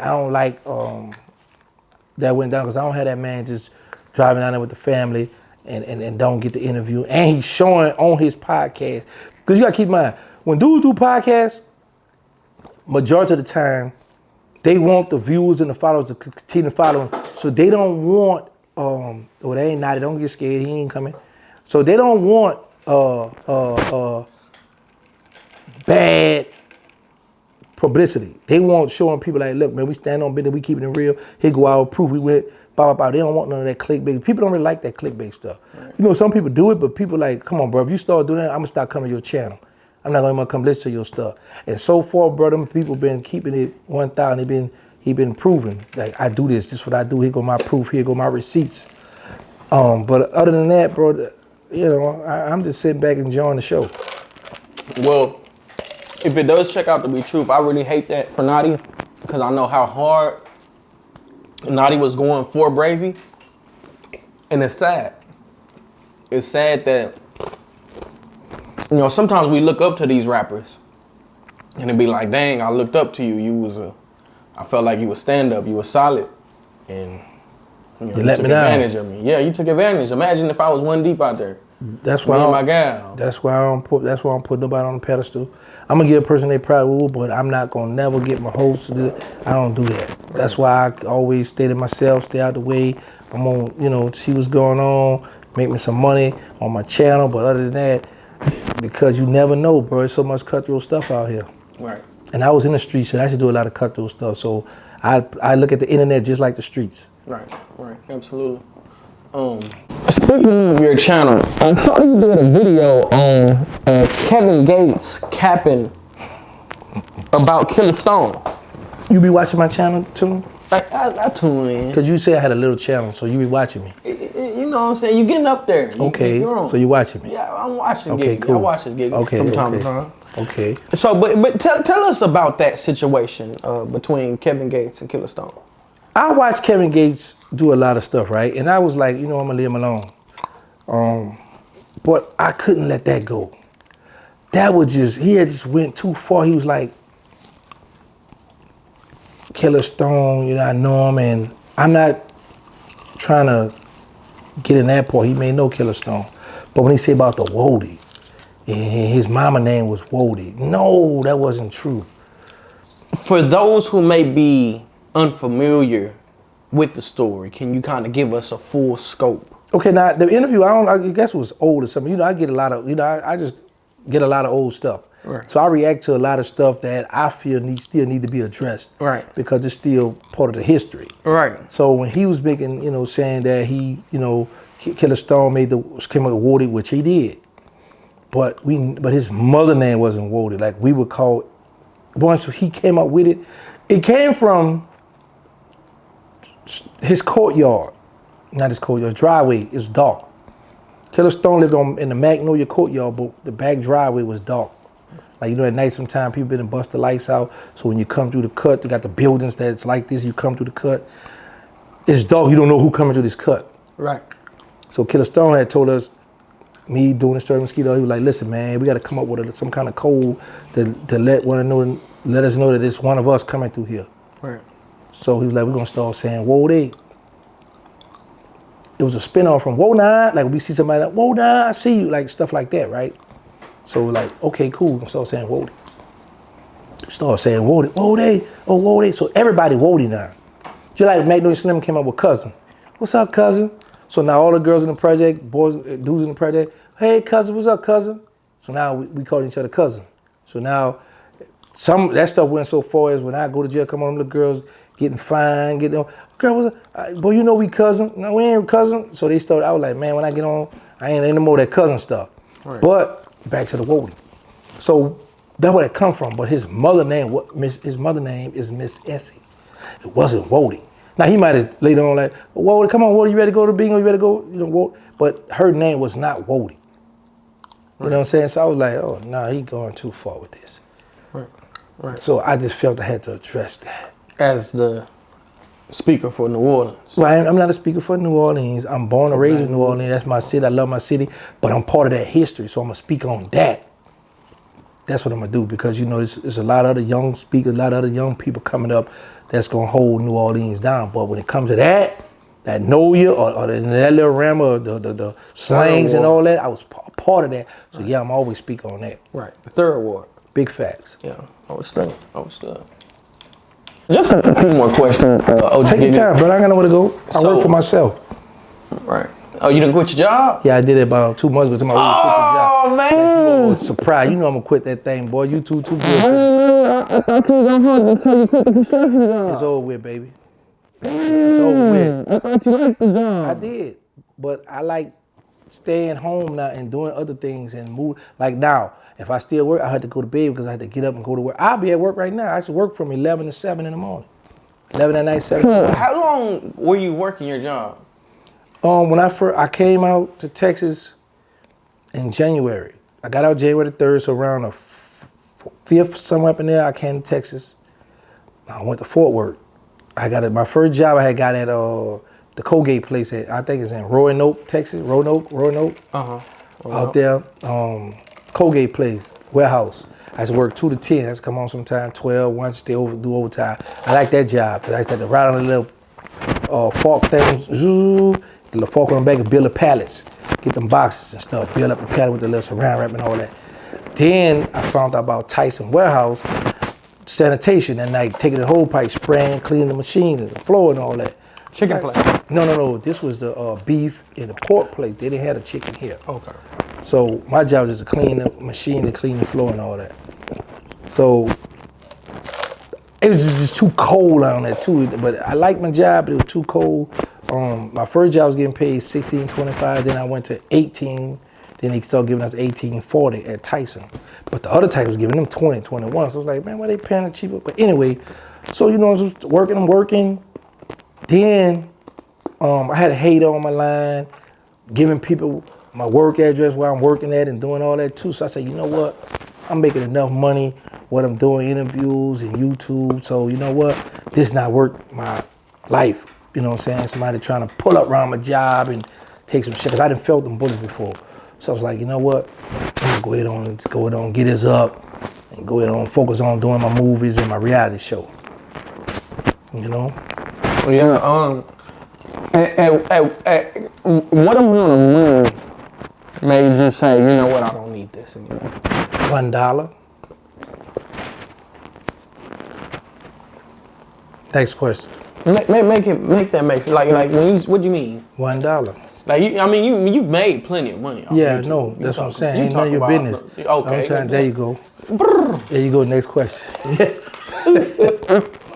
S3: I don't like that went down, because I don't have that man just driving down there with the family and don't get the interview. And he's showing on his podcast. Because you gotta keep in mind, when dudes do podcasts, majority of the time, they want the viewers and the followers to continue to follow them. So they don't want, they ain't Naughy, don't get scared, he ain't coming. So they don't want bad publicity. They want showing people like, look, man, we stand on business, we keeping it real. Here go our proof, we went, blah. They don't want none of that clickbait. People don't really like that clickbait stuff. Right. You know, some people do it, but people like, come on, bro, if you start doing that, I'm gonna start coming to your channel. I'm not gonna come listen to your stuff. And so far, bro, them people been keeping it 1,000. He been proving, like, I do this. This is what I do. Here go my proof. Here go my receipts. But other than that, bro, I'm just sitting back and enjoying the show.
S2: Well, if it does check out to be true, I really hate that for Naughy, because I know how hard Naughy was going for Brazy, and it's sad. It's sad that, sometimes we look up to these rappers and it'd be like, dang, I looked up to you. I felt like you was stand up, you was solid. And you took advantage of me. Yeah, you took advantage. Imagine if I was one deep out there.
S3: That's why
S2: my gal.
S3: That's why I don't put nobody on the pedestal. I'm gonna give a person their pride, but I'm not gonna never get my host to do it. I don't do that. Right. That's why I always stay to myself, stay out the way. I'm gonna, see what's going on, make me some money on my channel. But other than that, because you never know, bro. There's so much cutthroat stuff out here. Right. And I was in the streets, so I used to do a lot of cutthroat stuff. So I look at the internet just like the streets.
S2: Right. Absolutely. Speaking of your channel, I saw you did a video on Kevin Gates capping about Killer Stone.
S3: You be watching my channel too?
S2: I tune in.
S3: Because you say I had a little channel, so you be watching me.
S2: You know what I'm saying? You getting up there.
S3: Okay, so you watching me.
S2: Yeah, I'm watching
S3: okay,
S2: Giggy.
S3: Cool.
S2: I watch his Giggy from time to time.
S3: Okay.
S2: So, but tell us about that situation between Kevin Gates and Killer Stone.
S3: I watch Kevin Gates do a lot of stuff, right? And I was like, you know, I'm gonna leave him alone. But I couldn't let that go. That was just, he had just went too far. He was like, Killer Stone, you know, I know him, and I'm not trying to get in that part. He may know Killer Stone. But when he said about the Wody, and his mama name was Wody, no, that wasn't true.
S2: For those who may be unfamiliar with the story, can you kind of give us a full scope?
S3: Okay, now the interview, I guess it was old or something. You know, I get a lot of, I just get a lot of old stuff.
S2: Right.
S3: So I react to a lot of stuff that I feel still need to be addressed. Right. Because it's still part of the history. Right. So when he was making, you know, saying that he, you know, Killer Stone came up with Wody, which he did. But his mother name wasn't Wody. Like we would call it, once he came up with it, it came from his courtyard. Not his courtyard, driveway is dark. Killer Stone lived in the Magnolia courtyard, but the back driveway was dark. Like, you know, at night sometimes people been bust the lights out. So when you come through the cut, you got the buildings that's like this, you come through the cut. It's dark, you don't know who coming through this cut. Right. So Killer Stone had told us, me doing the story Mosquito, he was like, listen, man, we got to come up with some kind of code to let us know that it's one of us coming through here. Right. So he was like, we're going to start saying, whoa, they. It was a spin-off from Whoa Nah, like we see somebody like, Whoa Nah, I see you, like stuff like that, right? So we're like, okay, cool, we're start saying Wody. Start saying Wody, Wody, oh Wody. So everybody Wody now. Just like Magnolia Slim came up with Cousin. What's up, Cousin? So now all the girls in the project, dudes in the project, hey, Cousin, what's up, Cousin? So now we call each other Cousin. So now that stuff went so far as when I go to jail, come on, the girls getting fined, girl, what's up? Boy, you know we cousin. No, we ain't cousin. So they started, I was like, man, when I get on, I ain't no more that cousin stuff. Right. But back to the Wody. So that's where it come from. But his mother name is Miss Essie. It wasn't Wody. Now he might have later on like, Wody, come on, Wody, you ready to go to bingo? You ready to go? You know, Wody. But her name was not Wody. You know what I'm saying? So I was like, oh, nah, he going too far with this. Right. Right. So I just felt I had to address that. As
S2: the speaker for New Orleans.
S3: Well, I'm not a speaker for New Orleans. I'm born and raised in New Orleans. That's my city. I love my city. But I'm part of that history, so I'm going to speak on that. That's what I'm going to do because, you know, there's a lot of other young speakers, a lot of other young people coming up that's going to hold New Orleans down. But when it comes to that Naughy or that little realm of the slangs and all that, I was part of that. So, yeah, I'm always speak on that.
S2: Right. The third ward.
S3: Big facts.
S2: Yeah. Understood. Just a few more questions.
S3: Take your time, brother. I got nowhere to go. I work for myself.
S2: Right. Oh, you didn't quit your job?
S3: Yeah, I did it about 2 months ago.
S2: Oh, man.
S3: Like, you surprise. You know I'm going to quit that thing, boy. You too good.
S2: I thought you was going to tell you quit the construction job.
S3: It's over with, baby. It's over with.
S2: I thought you liked the job.
S3: I did. But I like staying home now and doing other things and move. Like now, if I still work, I had to go to bed because I had to get up and go to work. I'll be at work right now. I used to work from 11 to 7 in the morning. 11 at night, 7.
S2: So how long were you working your job?
S3: When I came out to Texas in January. I got out January the 3rd, so around the 5th, somewhere up in there, I came to Texas. I went to Fort Worth. I got my first job I had got at the Colgate place I think it's in Roanoke, Texas. Roanoke. Out there. Colgate place, warehouse. I used to work 2 to 10. I used to come on sometime, 12, once, do overtime. I like that job because I had to ride on the little fork thing, the little fork on the back and build the pallets, get them boxes and stuff, build up the pallet with the little saran wrap and all that. Then I found out about Tyson Warehouse, sanitation that night, taking the whole pipe, spraying, cleaning the machines and the floor and all that.
S2: Chicken place?
S3: No. This was the beef and the pork place. They didn't have the chicken here.
S2: Okay.
S3: So my job was just to clean the machine and clean the floor and all that. So it was just too cold on that too. But I liked my job, but it was too cold. My first job was getting paid $16.25. Then I went to 18. Then they started giving us $18.40 at Tyson. But the other Tyson was giving them $20, $21. So I was like, man, why they paying it cheaper? But anyway, so you know, I was working. Then I had a hater on my line, giving people my work address where I'm working at and doing all that too. So I said, you know what? I'm making enough money, what I'm doing, interviews and YouTube. So you know what? This not worth my life. you know what I'm saying, somebody trying to pull up around my job and take some shit, because I done felt them bullets before. So I was like, you know what, I'm gonna go ahead on, get this up, and go ahead on, focus on doing my movies and my reality show. You know?
S2: Yeah, what amount of money made you say, you know what, I don't need this anymore?
S3: $1. Next question.
S2: Make that make sense. Like when you, what do you mean?
S3: $1.
S2: Like you've made plenty of money.
S3: Yeah, no, that's what I'm saying. Ain't none of your business.
S2: Okay.
S3: There you go. There you go. Next question.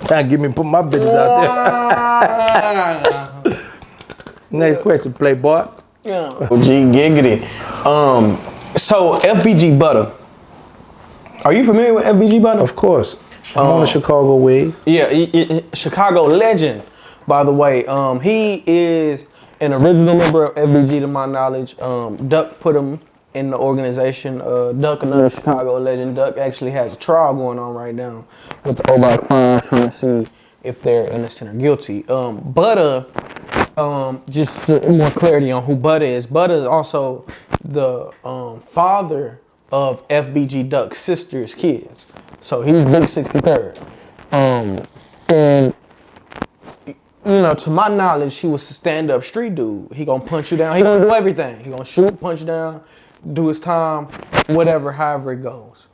S3: Trying to get me put my business out there. Next question, Playboy.
S2: Yeah. G giggity. So FBG Butta. Are you familiar with FBG Butta?
S3: Of course. I'm on the Chicago wave.
S2: Yeah, Chicago legend, by the way. He is an original member of FBG to my knowledge. Duck put him in the organization. Duck, another Chicago legend. Duck actually has a trial going on right now with the O-Block 5, trying to see if they're innocent or guilty. Butta, just more clarity on who Butta is. Butta is also the father of FBG Duck's sister's kids. So he's Big 63rd. And you know, to my knowledge, he was a stand-up street dude. He gonna punch you down. He gonna do everything. He gonna shoot, punch down, do his time, whatever, however it goes.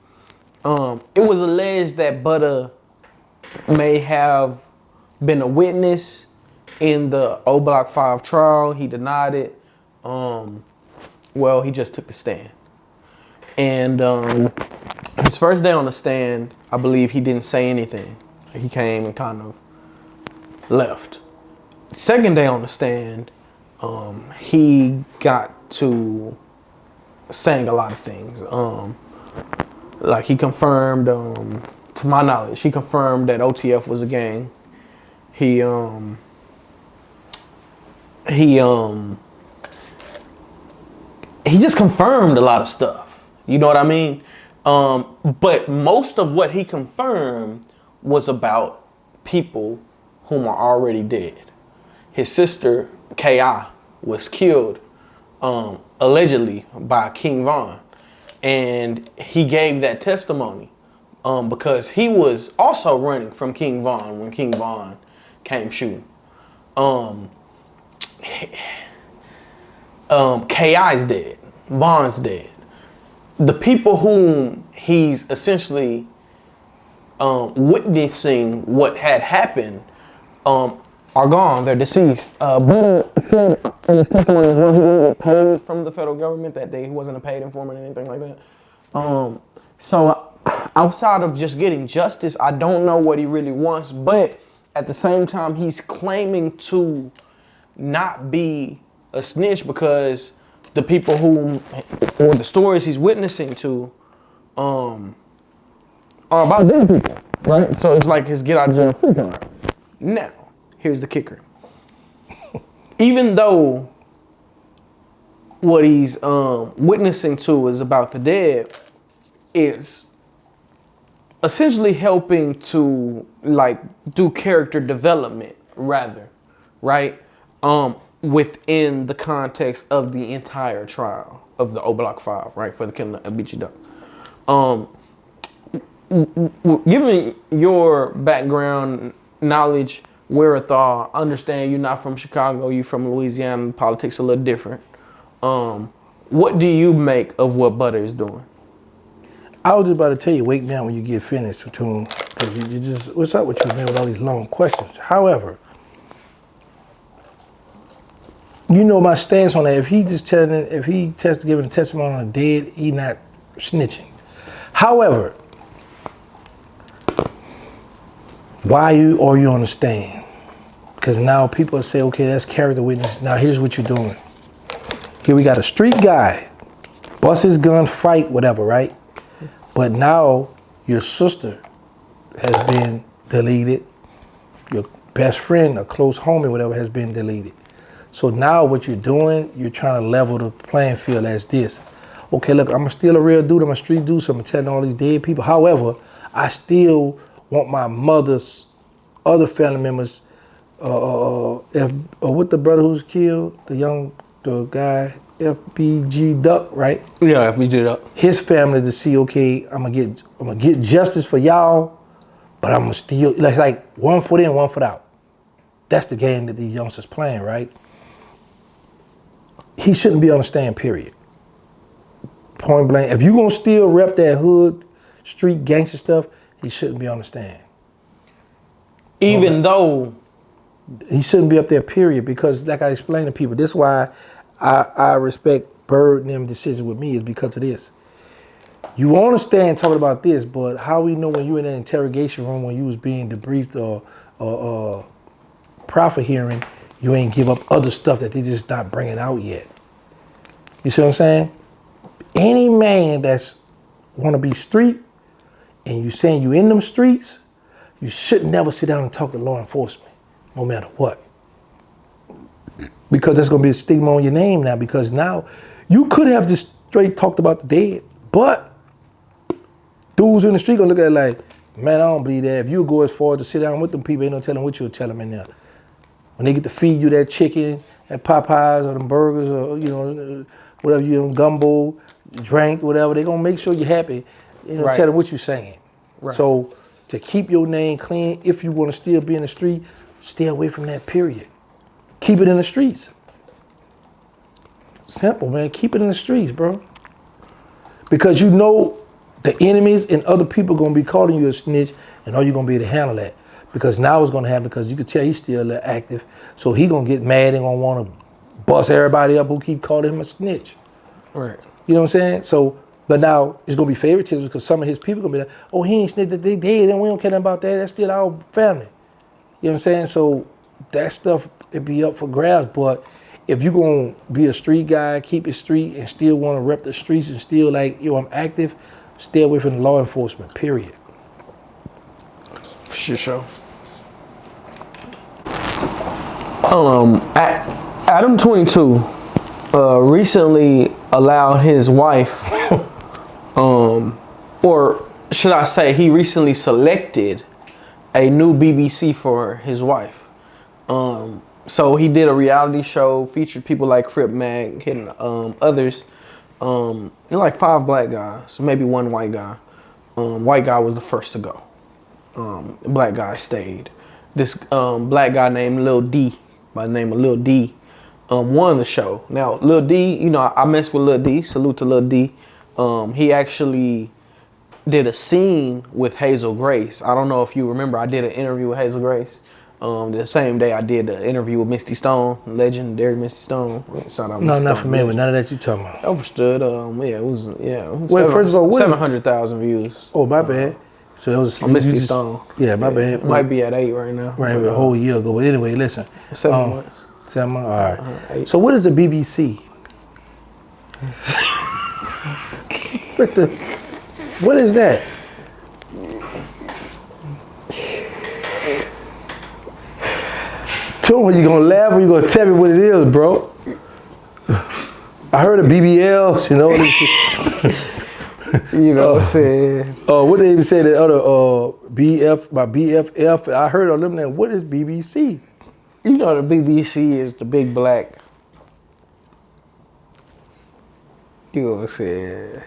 S2: It was alleged that Butta may have been a witness in the O-Block 5 trial. He denied it. Well, he just took the stand. And his first day on the stand, I believe he didn't say anything. He came and kind of left. Second day on the stand, he got to saying a lot of things. Like he confirmed, to my knowledge, he confirmed that OTF was a gang. He just confirmed a lot of stuff. You know what I mean? But most of what he confirmed was about people whom are already dead. His sister, K.I., was killed allegedly by King Von. And he gave that testimony because he was also running from King Von when King Von came shooting. K.I.'s dead. Von's dead. The people whom he's essentially witnessing what had happened are gone. They're deceased. Butta said in his testimony as well, he didn't get paid from the federal government that day. He wasn't a paid informant or anything like that. So outside of just getting justice, I don't know what he really wants. But at the same time, he's claiming to not be a snitch because the people whom, or the stories he's witnessing to, are about dead people, right? So it's like his get out of jail free card. Now, here's the kicker. Even though what he's witnessing to is about the dead, it's essentially helping to like do character development rather, right? Within the context of the entire trial of the O-Block 5, right, for the killing of FBG Duck. Given your background, knowledge, wherewithal, understand you're not from Chicago, you're from Louisiana, politics a little different. What do you make of what Butta is doing?
S3: I was just about to tell you, wake me up when you get finished, Toon, because you just, what's up with you, man, with all these long questions? However, you know my stance on that. If he just giving a testimony on a dead, he not snitching. However, why are you on the stand? Because now people say, okay, that's character witness. Now here's what you're doing. Here we got a street guy, bust his gun, fight, whatever, right? But now your sister has been deleted. Your best friend, a close homie, whatever, has been deleted. So now what you're doing, you're trying to level the playing field as this. Okay, look, I'm still a real dude, I'm a street dude, so I'm telling all these dead people. However, I still want my mother's other family members with the brother who's killed, the guy FBG Duck, right?
S2: Yeah, FBG Duck.
S3: His family to see, okay, I'm gonna get justice for y'all, but I'm gonna still like one foot in, one foot out. That's the game that these youngsters playing, right? He shouldn't be on the stand, period. Point blank. If you gonna still rep that hood, street gangster stuff, he shouldn't be on the stand.
S2: Even though
S3: he shouldn't be up there, period, because like I explained to people, this is why I respect Bird and them decision with me is because of this. You on the stand talking about this, but how we know when you in an interrogation room when you was being debriefed or proffer hearing, you ain't give up other stuff that they just not bringing out yet. You see what I'm saying? Any man that's want to be street and you saying you in them streets, you should never sit down and talk to law enforcement, no matter what. Because there's going to be a stigma on your name now, because now you could have just straight talked about the dead, but dudes in the street going to look at it like, man, I don't believe that. If you go as far as to sit down with them people, ain't no telling what you'll tell them in there. When they get to feed you that chicken at Popeyes or them burgers or, you know, whatever you know, gumbo, drink, whatever, they going to make sure you're happy, you know, tell them what you're saying. Right. So to keep your name clean, if you want to still be in the street, stay away from that, period. Keep it in the streets. Simple, man. Keep it in the streets, bro. Because you know the enemies and other people going to be calling you a snitch, and all you're going to be able to handle that. Because now what's going to happen, because you can tell he's still a little active, so he going to get mad and going to want to bust everybody up who keep calling him a snitch. Right. You know what I'm saying? So, but now it's going to be favoritism because some of his people going to be like, oh, he ain't snitched, that they dead, and we don't care nothing about that. That's still our family. You know what I'm saying? So that stuff, it be up for grabs. But if you're going to be a street guy, keep it street, and still want to rep the streets and still like, yo, I'm active, stay away from the law enforcement, period.
S2: For sure. Adam 22 recently allowed his wife, or should I say, he recently selected a new BBC for his wife. So he did a reality show, featured people like Crip Mac and others. Like 5 black guys, maybe 1 white guy. White guy was the first to go. Black guy stayed. This black guy named Lil D, by the name of Lil D, won the show. Now, Lil D, you know, I mess with Lil D. Salute to Lil D. He actually did a scene with Hazel Grace. I don't know if you remember, I did an interview with Hazel Grace. The same day I did the interview with Misty Stone, legendary Misty Stone. Shout out
S3: no,
S2: Misty
S3: not
S2: Stone,
S3: familiar with none of that you talking about.
S2: Understood. Yeah, it was,
S3: Well, first of all,
S2: 700,000 views.
S3: Oh, my bad. So it was
S2: Misty Stone.
S3: Yeah, my bad.
S2: Might be at 8 right now.
S3: Right, a whole year ago. But anyway, listen.
S2: 7 months.
S3: 7 months. All right. 8. So what is the BBC? What is that? Tell me, you gonna laugh or you gonna tell me what it is, bro? I heard of BBLs, you know.
S2: You know what I'm saying?
S3: What they even say that other BF, my BFF. I heard of them. Now, what is BBC?
S2: You know the BBC is the big black. You know what I'm saying?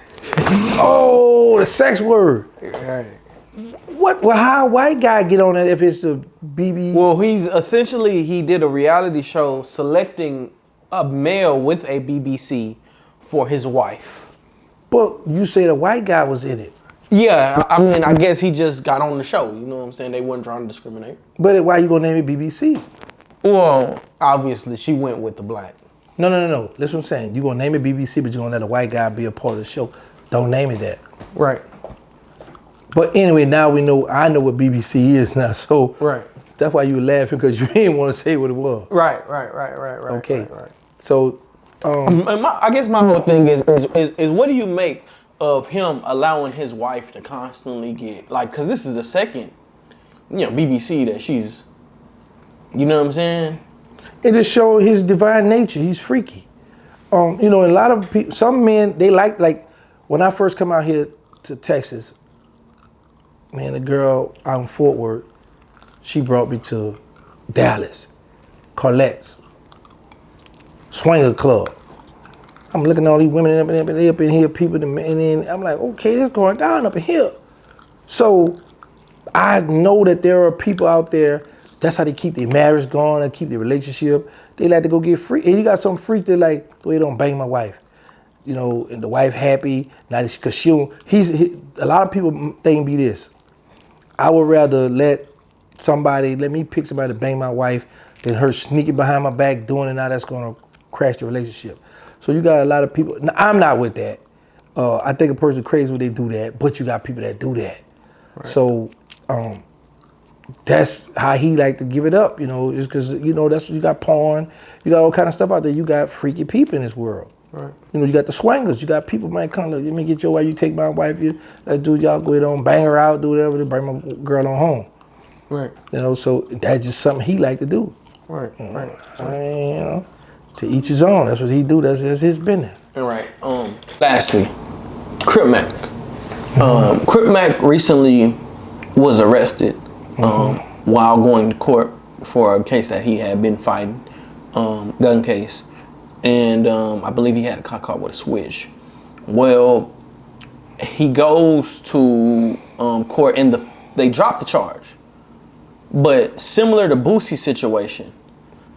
S3: Oh, the sex word.
S2: Right.
S3: What? Well, how a white guy get on that if it's a BB?
S2: Well, he did a reality show selecting a male with a BBC for his wife.
S3: But you say the white guy was in it.
S2: Yeah, I mean, I guess he just got on the show. You know what I'm saying? They weren't trying to discriminate.
S3: But why you gonna name it BBC?
S2: Well, obviously, she went with the black.
S3: No. That's what I'm saying. You gonna name it BBC, but you gonna let a white guy be a part of the show. Don't name it that.
S2: Right.
S3: But anyway, now we know. I know what BBC is now. So
S2: right.
S3: That's why you were laughing, because you didn't want to say what it was.
S2: Right.
S3: Okay.
S2: Right.
S3: So,
S2: I guess my whole thing is what do you make of him allowing his wife to constantly get, like, because this is the second, BBC that she's, you know what I'm saying?
S3: It just shows his divine nature. He's freaky. A lot of people, some men, they like when I first come out here to Texas, man, the girl out in Fort Worth, she brought me to Dallas. Carlette's Swinger Club. I'm looking at all these women up in here, people, and then I'm like, okay, this going down up in here. So I know that there are people out there, that's how they keep their marriage going and keep their relationship. They like to go get free. And you got some freak that like, well, don't bang my wife. You know, and the wife happy, now because she don't, a lot of people think be this. I would rather let me pick somebody to bang my wife than her sneaking behind my back doing it, now that's gonna crash the relationship. So you got a lot of people, now, I'm not with that. I think a person crazy when they do that, but you got people that do that. Right. So that's how he like to give it up, you know, is because, you know, that's, you got porn, you got all kind of stuff out there, you got freaky people in this world. Right. You know, you got the swingers, you got people might come to, let me get your wife, you take my wife, let's do y'all go ahead on, bang her out, do whatever, to bring my girl on home. Right. You know, so that's just something he like to do. Right, right. You know, to each his own, that's what he do, that's his business.
S2: All right. Lastly, Crip Mac. Crip Mac recently was arrested while going to court for a case that he had been fighting, gun case. And I believe he had a caught with a switch. Well, he goes to court and they dropped the charge. But similar to Boosie's situation,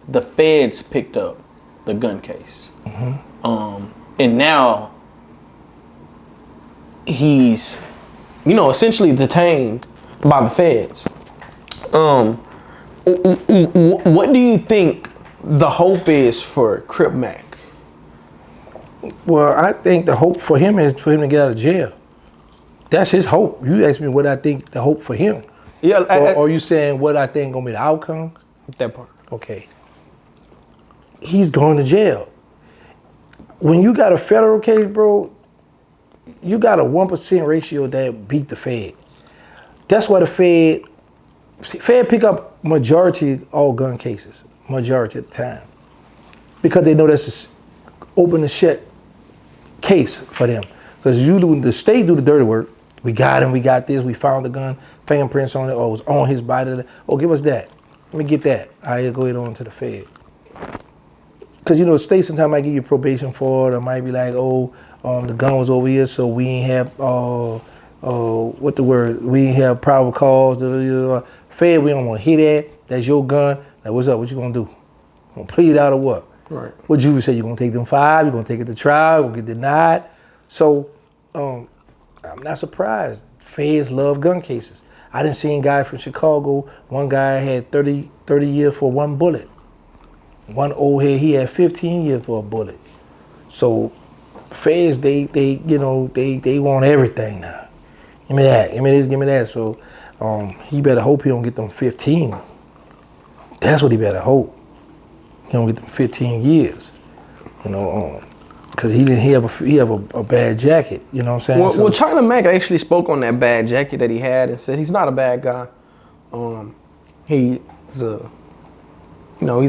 S2: the feds picked up the gun case. And now he's, you know, essentially detained by the feds. What do you think the hope is for Crip Mac?
S3: Well, I think the hope for him is for him to get out of jail. That's his hope. You asked me what I think the hope for him. Yeah. Or are you saying what I think gonna be the outcome?
S2: That part.
S3: Okay. He's going to jail. When you got a federal case, bro, you got a 1% ratio that beat the Fed. That's why the Fed pick up majority all gun cases, majority of the time. Because they know that's an open and shut case for them. Because the state do the dirty work. We got him, we got this, we found the gun, fingerprints on it, or it was on his body. Oh, give us that. Let me get that. All right, go ahead on to the Fed. Because, you know, the state sometimes might give you probation for it, or might be like, oh, the gun was over here, so we ain't have, we ain't have probable cause. Fed, we don't want to hear that. That's your gun. Now, what's up? What you going to do? Gonna plead out or what? Right. What you say? You going to take them 5? You going to take it to trial? You going to get denied? So, I'm not surprised. Feds love gun cases. I done seen guys from Chicago. One guy had 30 years for one bullet. One old head, he had 15 years for a bullet. So feds, they want everything now. Give me that, give me this, give me that. So he better hope he don't get them 15. That's what he better hope. He don't get them 15 years. You know, because he have a bad jacket. You know what I'm saying?
S2: Well, China Mac actually spoke on that bad jacket that he had and said he's not a bad guy. He's a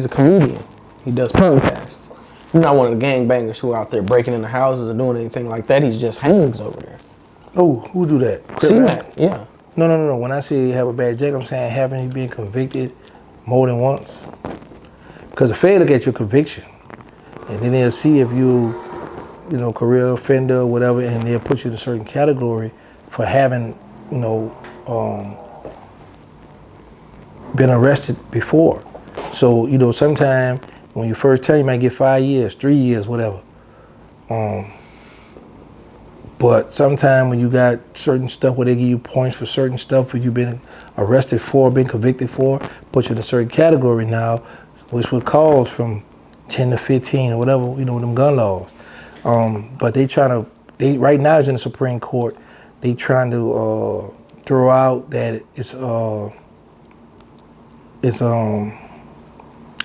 S2: comedian. He does podcasts. He's not one of the gangbangers who are out there breaking into houses or doing anything like that. He's just hangs over there.
S3: Oh, who do that?
S2: C-Mac, yeah.
S3: No. When I say have a bad jacket, I'm saying having you been convicted more than once. Because the Fed look at your conviction, and then they'll see if you career offender or whatever, and they'll put you in a certain category for having, been arrested before. So, sometimes when you first tell you might get 5 years, 3 years, whatever. But sometimes when you got certain stuff where they give you points for certain stuff where you've been arrested for, been convicted for, put you in a certain category now, which would cause from 10 to 15 or whatever, them gun laws. But right now it's in the Supreme Court. They trying to throw out that it's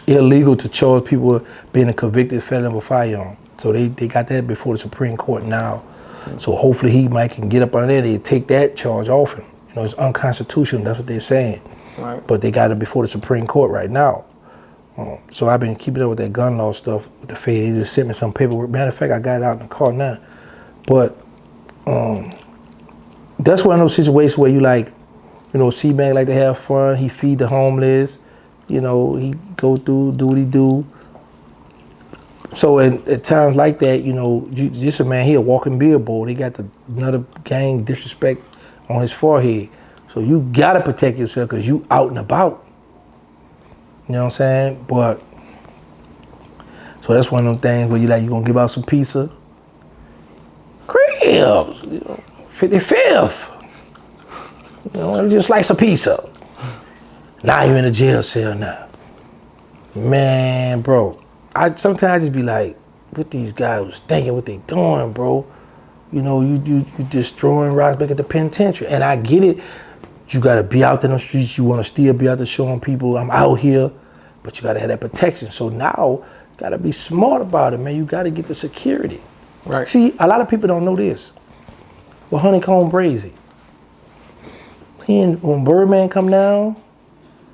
S3: illegal to charge people being a convicted felon of a firearm. So they got that before the Supreme Court now. So hopefully he can get up on there. They take that charge off him. It's unconstitutional. That's what they're saying. Right. But they got it before the Supreme Court right now. So I've been keeping up with that gun law stuff with the Fed. They just sent me some paperwork. Matter of fact, I got it out in the car now. But that's one of those situations where you C-Mac like to have fun. He feed the homeless. You know, he go through, do what he do. So at times like that, you know, just a man, he a walking billboard. He got another gang disrespect on his forehead. So you gotta protect yourself because you out and about. You know what I'm saying? But, so that's one of them things where you gonna give out some pizza. Cribs, you know, 55th. You know, just like some pizza. Now you're in a jail cell now. Man, bro. Sometimes I just be like, what these guys was thinking, what they doing, bro. You know, you just throwing rocks back at the penitentiary. And I get it. You gotta be out there in the streets. You wanna still be out there showing people I'm out here, but you gotta have that protection. So now, you gotta be smart about it, man. You gotta get the security.
S2: Right.
S3: See, a lot of people don't know this. Well, Honeycomb Brazy. When Birdman come down,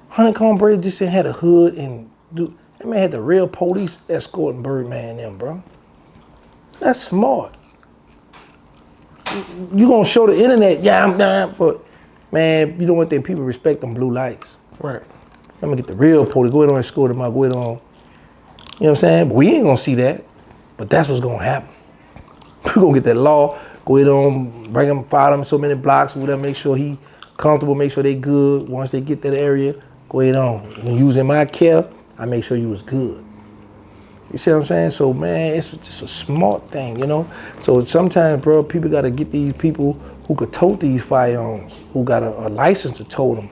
S3: Honeycomb Brazy just had a hood and that man had the real police escorting Birdman and them, bro. That's smart. You gonna show the internet, yeah, I'm down, but man, you know one thing, people respect them blue lights.
S2: Right.
S3: I'm gonna get the real police, go ahead on and escort them out, go ahead on. You know what I'm saying? But we ain't gonna see that, but that's what's gonna happen. We're gonna get that law, go ahead on, bring them, follow them so many blocks, whatever, make sure he comfortable, make sure they good. Once they get that area, go ahead on. When you was in my care, I make sure you was good. You see what I'm saying? So man, it's just a smart thing, you know? So sometimes, bro, people gotta get these people who could tote these firearms, who got a license to tote them.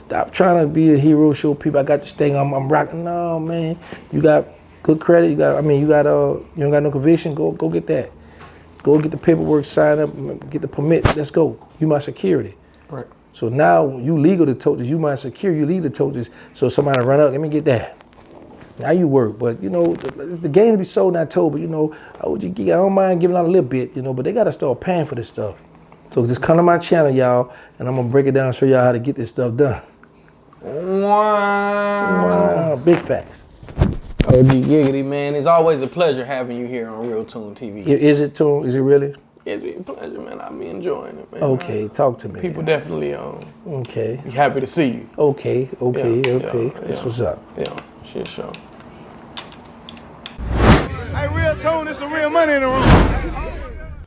S3: Stop trying to be a hero, show people I got this thing, I'm rocking. No, man, you got good credit, you don't got no conviction, go get that. Go get the paperwork, sign up, get the permit, let's go. You my security.
S2: Right.
S3: So now you legal to tote this, you my security, you legal to tote this. So somebody run up, let me get that. Now you work, but you know, the game be sold not told, but you know, I don't mind giving out a little bit, you know, but they gotta start paying for this stuff. So just come to my channel, y'all, and I'm gonna break it down and show y'all how to get this stuff done.
S2: Wow.
S3: Big facts.
S2: OG Giggity, man. It's always a pleasure having you here on RealToonTV.
S3: Is it too? Is it really?
S2: It's been a pleasure, man. I've been enjoying it, man.
S3: Okay, talk to me.
S2: People definitely
S3: Okay.
S2: be happy to see you.
S3: Okay.
S2: Yeah.
S3: That's what's up.
S2: Yeah, shit show.
S1: Hey, RealToon, it's some real money in the room.